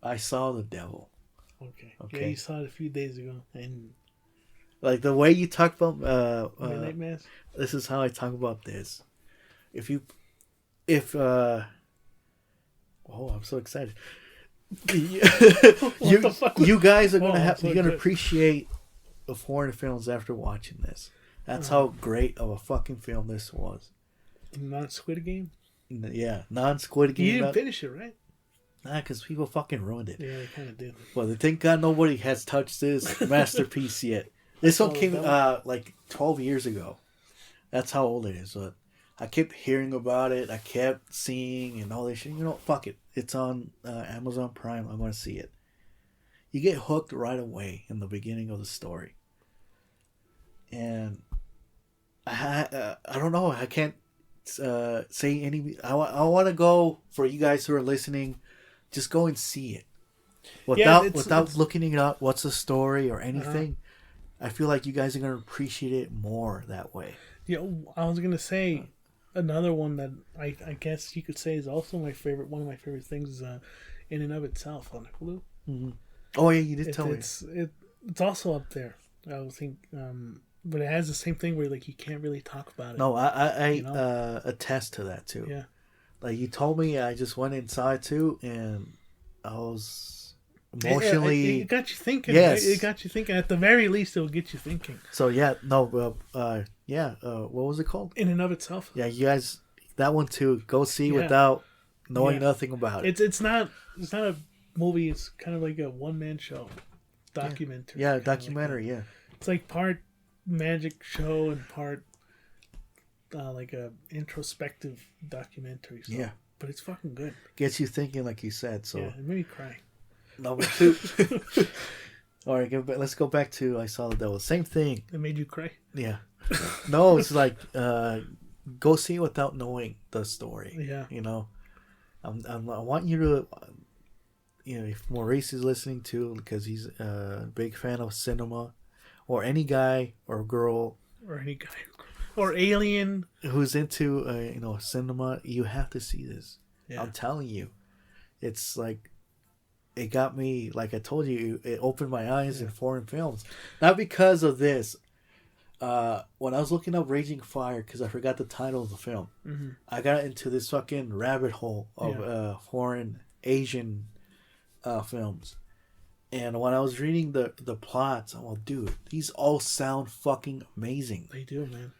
I saw the devil.
Okay.
Okay.
Yeah, you saw it a few days ago, and
Like the way you talk about
Midnight Mass.
this is how I talk about this. Oh, I'm so excited.
the fuck?
You guys are gonna
so
you're gonna
good.
appreciate the foreign films after watching this. That's how great of a fucking film this was.
Not Squid Game.
Yeah, non-Squid
You
Game.
didn't finish it, right?
Nah, because people fucking ruined it.
Yeah, they kind of did.
Well, thank God nobody has touched this masterpiece yet. This one came like 12 years ago. That's how old it is. But I kept hearing about it. I kept seeing and all this shit. You know, fuck it. It's on Amazon Prime. I'm going to see it. You get hooked right away in the beginning of the story. And I don't know. I can't say any. I want to go for you guys who are listening. Just go and see it. Without looking it up, what's the story or anything. I feel like you guys are going to appreciate it more that way.
Yeah, I was gonna say another one that I guess you could say is also my favorite. One of my favorite things is In and of Itself on Hulu.
Mm-hmm. Oh yeah, you did tell me.
It's also up there. I would think, but it has the same thing where like you can't really talk about it.
No, I attest to that too.
Yeah.
Like you told me, I just went inside too, and I was emotionally.
It got you thinking.
Yes.
Right? It got you thinking. At the very least, it will get you thinking.
So yeah, no, what was it called?
In and of Itself.
Yeah, you guys, that one too. Go see
Yeah.
without knowing nothing about it.
It's not a movie. It's kind of like a one-man show, documentary.
Yeah,
kinda
documentary.
like
Yeah.
it's like part magic show and part like a introspective documentary. So,
Yeah.
but it's fucking good.
Gets you thinking, like you said. So
Yeah, it made me cry.
number 2. All right, let's go back to I Saw the Devil. Same thing.
It made you cry.
Yeah. No, it's like go see it without knowing the story.
Yeah.
You know, I want you to, if Maurice is listening too, because he's a big fan of cinema, or any guy or girl
Or any guy. Or Alien.
who's into cinema, you have to see this.
Yeah.
I'm telling you, it's like. It got me, like I told you, it opened my eyes in foreign films. Not because of this. When I was looking up Raging Fire, because I forgot the title of the film, I got into this fucking rabbit hole of foreign Asian films. And when I was reading the plots, I'm like, dude, these all sound fucking amazing.
They do, man.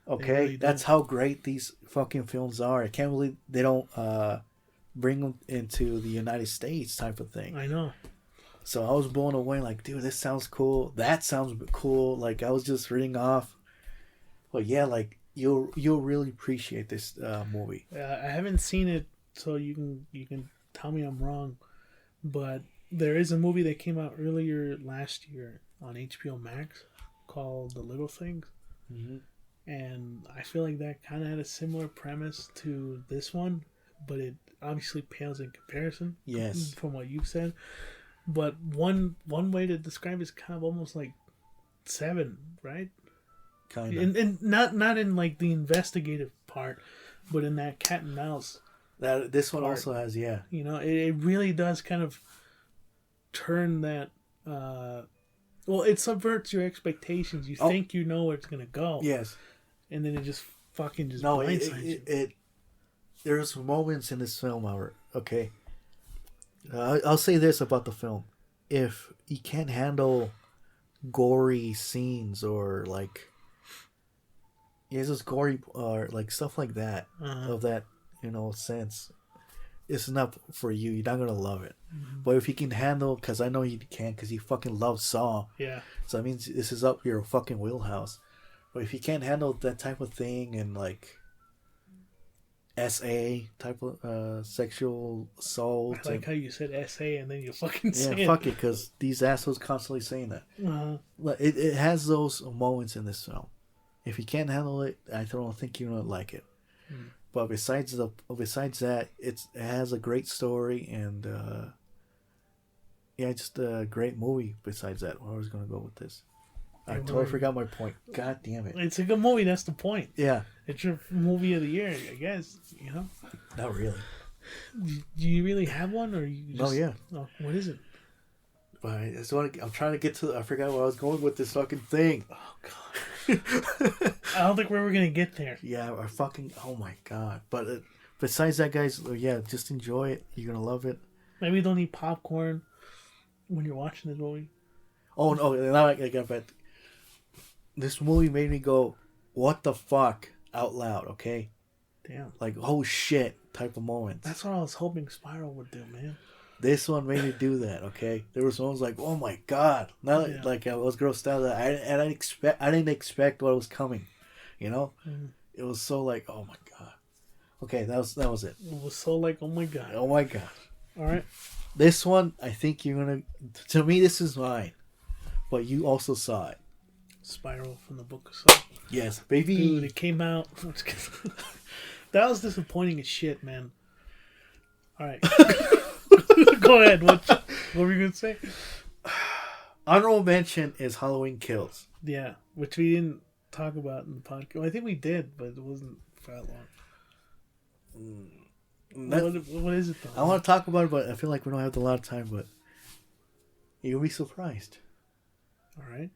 Okay?
really do.
That's how great these fucking films are. I can't believe they don't... bring them into the United States type of thing.
I know.
So I was blown away, like, dude, this sounds cool. That sounds cool. Like I was just reading off. But yeah, like you'll really appreciate this movie.
I haven't seen it, so you can tell me I'm wrong, but there is a movie that came out earlier last year on HBO Max called The Little Things, and I feel like that kind of had a similar premise to this one, but it obviously pales in comparison.
Yes.
From what you've said, but one way to describe it is kind of almost like Seven, right?
Kind of.
And not in like the investigative part, but in that cat and mouse.
This one
part.
also has, yeah.
You know, it really does kind of turn that. Well, it subverts your expectations. You think you know where it's gonna go.
Yes.
And then it just fucking just
No,
blindsides you.
There's moments in this film, okay. I'll say this about the film: if you can't handle gory scenes or like, just gory or like stuff like that of that sense, it's not for you. You're not gonna love it. But if you can handle, because I know you can, because you fucking love Saw.
Yeah.
So that means this is up your fucking wheelhouse. But if you can't handle that type of thing and like. SA type of sexual assault.
I like how you said SA and then you fucking say
yeah, fuck it, because these assholes constantly saying that. It has those moments in this film. If you can't handle it, I don't think you're gonna like it. But besides that, it has a great story and just a great movie. Besides that, where I was gonna go with this, I totally forgot my point. God damn it!
It's a good movie. That's the point.
Yeah,
it's your movie of the year, I guess. You know.
Not really.
Do you really have one, or you? Just,
yeah.
Oh, what is it?
I'm trying to get to. I forgot where I was going with this fucking thing.
Oh god. I don't think we were gonna get there.
Yeah, oh my god. But besides that, guys, just enjoy it. You're gonna love it.
Maybe you don't need popcorn when you're watching this movie.
Oh no! Now I got back. This movie made me go, "What the fuck?" out loud. Okay.
Damn.
Like, oh shit type of moments.
That's what I was hoping Spiral would do, man.
This one made me do that. Okay. There was moments like, oh my god. Not like I was grossed out. I didn't expect what was coming. You know. It was so like, oh my god. Okay, that was it.
It was so like, oh my god.
Oh my god.
All right.
This one, I think you're gonna. To me, this is mine, but you also saw it.
Spiral from the Book of Saw.
Yes, baby.
Dude, it came out. That was disappointing as shit, man. All right. Go ahead. What were you gonna say?
Honorable mention is Halloween Kills.
Yeah, which we didn't talk about in the podcast. Well, I think we did, but it wasn't for that long. What is it though?
I want to talk about it, but I feel like we don't have a lot of time. But you'll be surprised.
All right.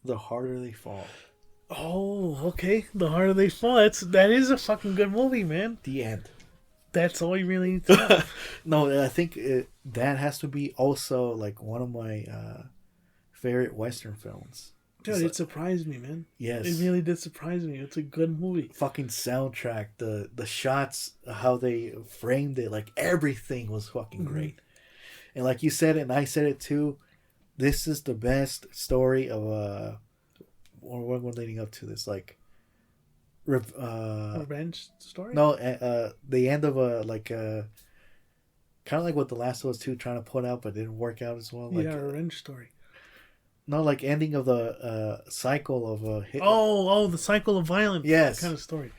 The Harder They Fall.
Oh, okay. The Harder They Fall. That is a fucking good movie, man.
The end.
That's all you really need to know.
No, I think that has to be also like one of my favorite Western films.
Dude, it surprised me, man.
Yes.
It really did surprise me. It's a good movie.
Fucking soundtrack, the shots, how they framed it, like everything was fucking great. And like you said it, and I said it too, this is the best story of what we're leading up to this, like
revenge story?
No, the end of kind of like what The Last of Us 2 trying to put out, but didn't work out as well. Like,
revenge story.
No, like ending of the cycle of a hit.
The cycle of violence.
Yes,
kind of story.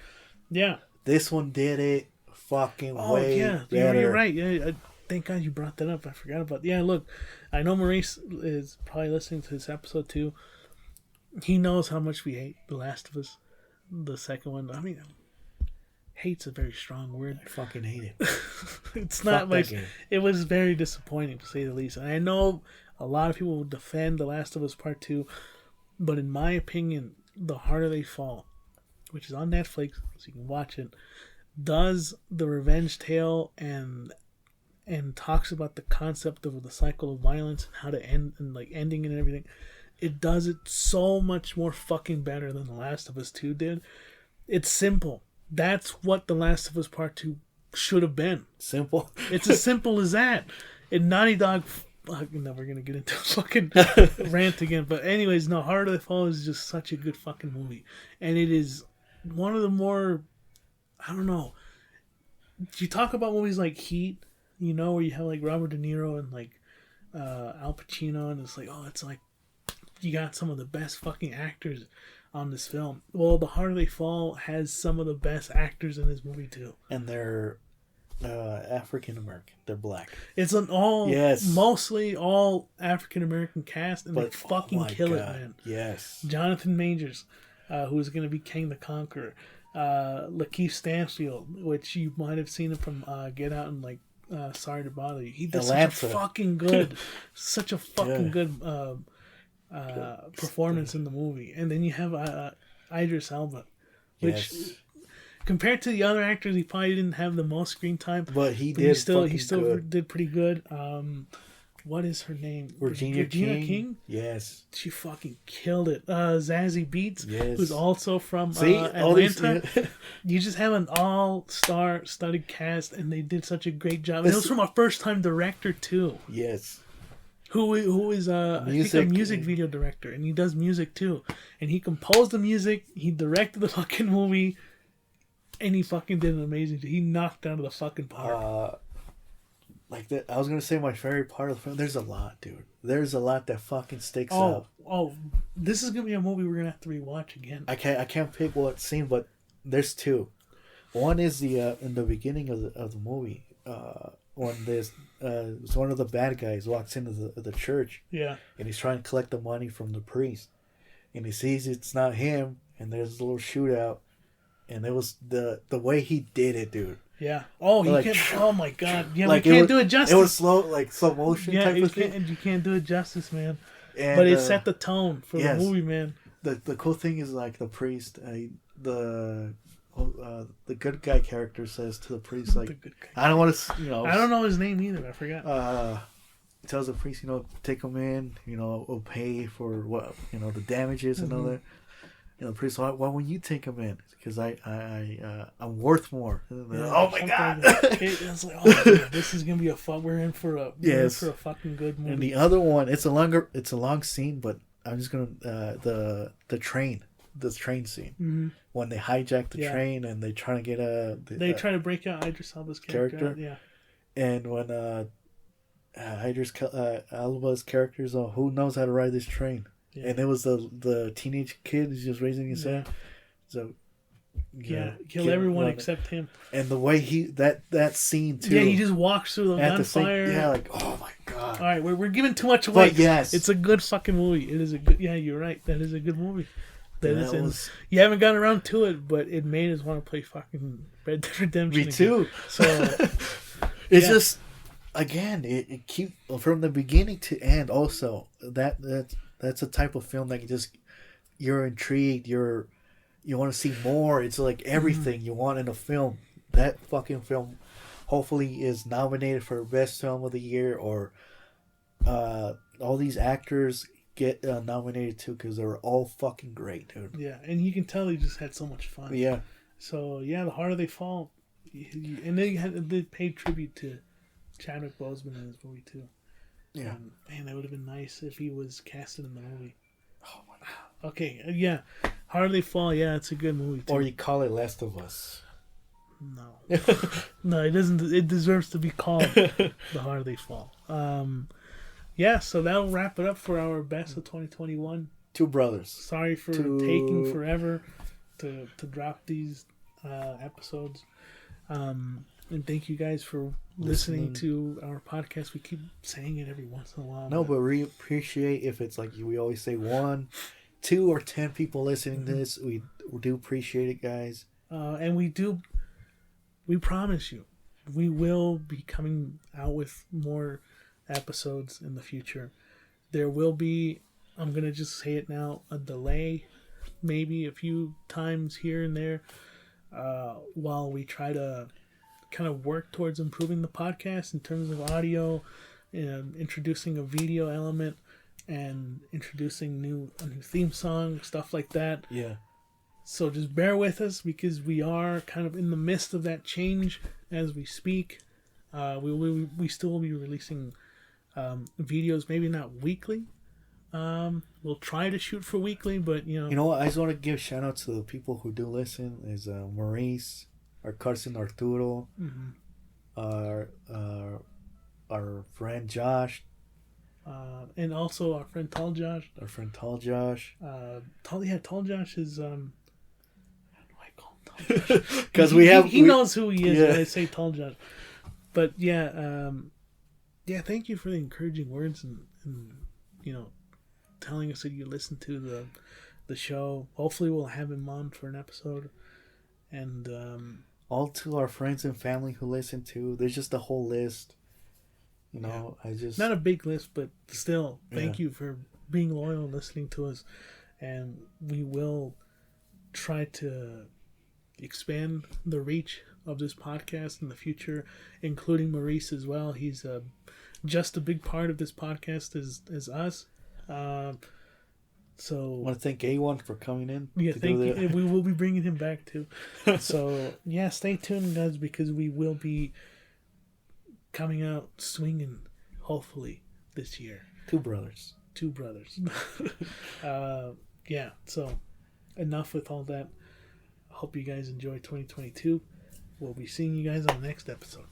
Yeah,
this one did it fucking way better.
You're right. Yeah, thank God you brought that up. I forgot about. Yeah, look, I know Maurice is probably listening to this episode too. He knows how much we hate The Last of Us, the second one. I mean, hate's a very strong word.
I fucking hate it.
It's not like it was very disappointing to say the least. And I know a lot of people will defend The Last of Us Part 2, but in my opinion, The Harder They Fall, which is on Netflix, so you can watch it, does the revenge tale and talks about the concept of the cycle of violence and how to end and like ending and everything. It does it so much more fucking better than The Last of Us 2 did. It's simple. That's what The Last of Us Part 2 should have been.
Simple?
It's as simple as that. And Naughty Dog... No, we're going to get into a fucking rant again. But anyways, no, Harder They Fall is just such a good fucking movie. And it is one of the more... I don't know. You talk about movies like Heat, you know, where you have like Robert De Niro and like Al Pacino, and it's like, oh, it's like you got some of the best fucking actors on this film. Well, The Harder They Fall has some of the best actors in this movie too.
And they're African American. They're black.
It's an mostly all African American cast, and they fucking kill it, man.
Yes.
Jonathan Majors, who is going to be King the Conqueror. Lakeith Stanfield, which you might have seen him from Get Out and like Sorry to Bother You. He does such a fucking good, good performance in the movie. And then you have Idris Elba, which compared to the other actors, he probably didn't have the most screen time,
but he still
did pretty good. What is her name?
Regina King? Yes.
She fucking killed it. Zazie Beetz, who's also from
Atlanta.
You just have an all-star studded cast, and they did such a great job. It was from a first-time director, too.
Yes.
Who is I think a music video director, and he does music, too. And he composed the music, he directed the fucking movie. And he fucking did an amazing job. He knocked out of the fucking park.
Like that, I was gonna say my favorite part of the film. There's a lot, dude. There's a lot that fucking sticks out.
This is gonna be a movie we're gonna have to rewatch again.
I can't pick what scene, but there's two. One is the in the beginning of the movie, when there's one of the bad guys walks into the church.
Yeah.
And he's trying to collect the money from the priest, and he sees it's not him, and there's a little shootout, and it was the way he did it, dude.
Yeah. Oh,
like,
you can't. Oh my god. Yeah,
like
we can't do it justice.
It was slow motion.
Yeah,
type
you
of thing.
can't. You can't do it justice, man.
And,
but it set the tone for the movie, man.
The cool thing is like the priest, the good guy character says to the priest like, I don't want to,
I don't know his name either. I forgot.
Tells the priest, take him in, we'll pay for what, the damages and all that. The priest, why won't you take him in? Because I'm worth more. Oh my god!
It's like, oh, dude, this is gonna be a fun. We're in for a fucking good movie.
And the other one, it's a long scene, but I'm just gonna the train scene when they hijack the train and they try to get
they try to break out Idris Elba's character. Yeah, and
when Idris Elba's character is who knows how to ride this train. Yeah. And it was the teenage kid who's just raising his hand. So
kill everyone except him.
And the way that scene too.
Yeah, he just walks through the gunfire.
Like, oh my god.
All right, we're giving too much away.
But yes,
it's a good fucking movie. It is a good. Yeah, you're right. That is a good movie. You haven't gotten around to it, but it made us want to play fucking Red Dead Redemption.
Me too.
So
it's just again, it keep from the beginning to end. Also, that's a type of film that you're intrigued, you want to see more. It's like everything you want in a film. That fucking film hopefully is nominated for best film of the year, or all these actors get nominated too, because they're all fucking great, dude.
Yeah, and you can tell they just had so much fun.
Yeah.
So the harder they fall, and they paid tribute to Chadwick Boseman in this movie too.
Yeah.
Man, that would have been nice if he was casted in the movie.
Oh my god.
Okay, yeah. Harder They Fall, yeah, it's a good movie too.
Or you call it Last of Us.
No. No, it doesn't. It deserves to be called The Harder They Fall. Yeah, so that'll wrap it up for our best of 2021.
Two brothers.
Sorry for taking forever to drop these episodes. And thank you guys for listening to our podcast. We keep saying it every once in a while.
No, but we appreciate if it's like we always say 1, 2, or 10 people listening to this. We do appreciate it, guys.
And we promise you, we will be coming out with more episodes in the future. There will be, I'm going to just say it now, a delay, maybe a few times here and there, while we try to kind of work towards improving the podcast in terms of audio and introducing a video element and introducing a new theme song, stuff like that.
Yeah.
So just bear with us, because we are kind of in the midst of that change as we speak. We still will be releasing videos, maybe not weekly. We'll try to shoot for weekly, but
You know what? I just want to give shout out to the people who do listen. Is Maurice, our cousin Arturo, our friend Josh,
and also our friend Tall Josh.
Tall Josh.
Tall Josh is how do I call him Tall Josh?
Because
he knows who he is when I say Tall Josh. But thank you for the encouraging words and telling us that you listen to the show. Hopefully we'll have him on for an episode. And
all to our friends and family who listen to. There's just a whole list. Not a
big list, but still, thank you for being loyal and listening to us. And we will try to expand the reach of this podcast in the future, including Maurice as well. He's just a big part of this podcast as us. So
I want to thank A1 for coming in.
Yeah, thank you. And we will be bringing him back too. So stay tuned, guys, because we will be coming out swinging, hopefully, this year.
Two brothers.
So enough with all that. Hope you guys enjoy 2022. We'll be seeing you guys on the next episode.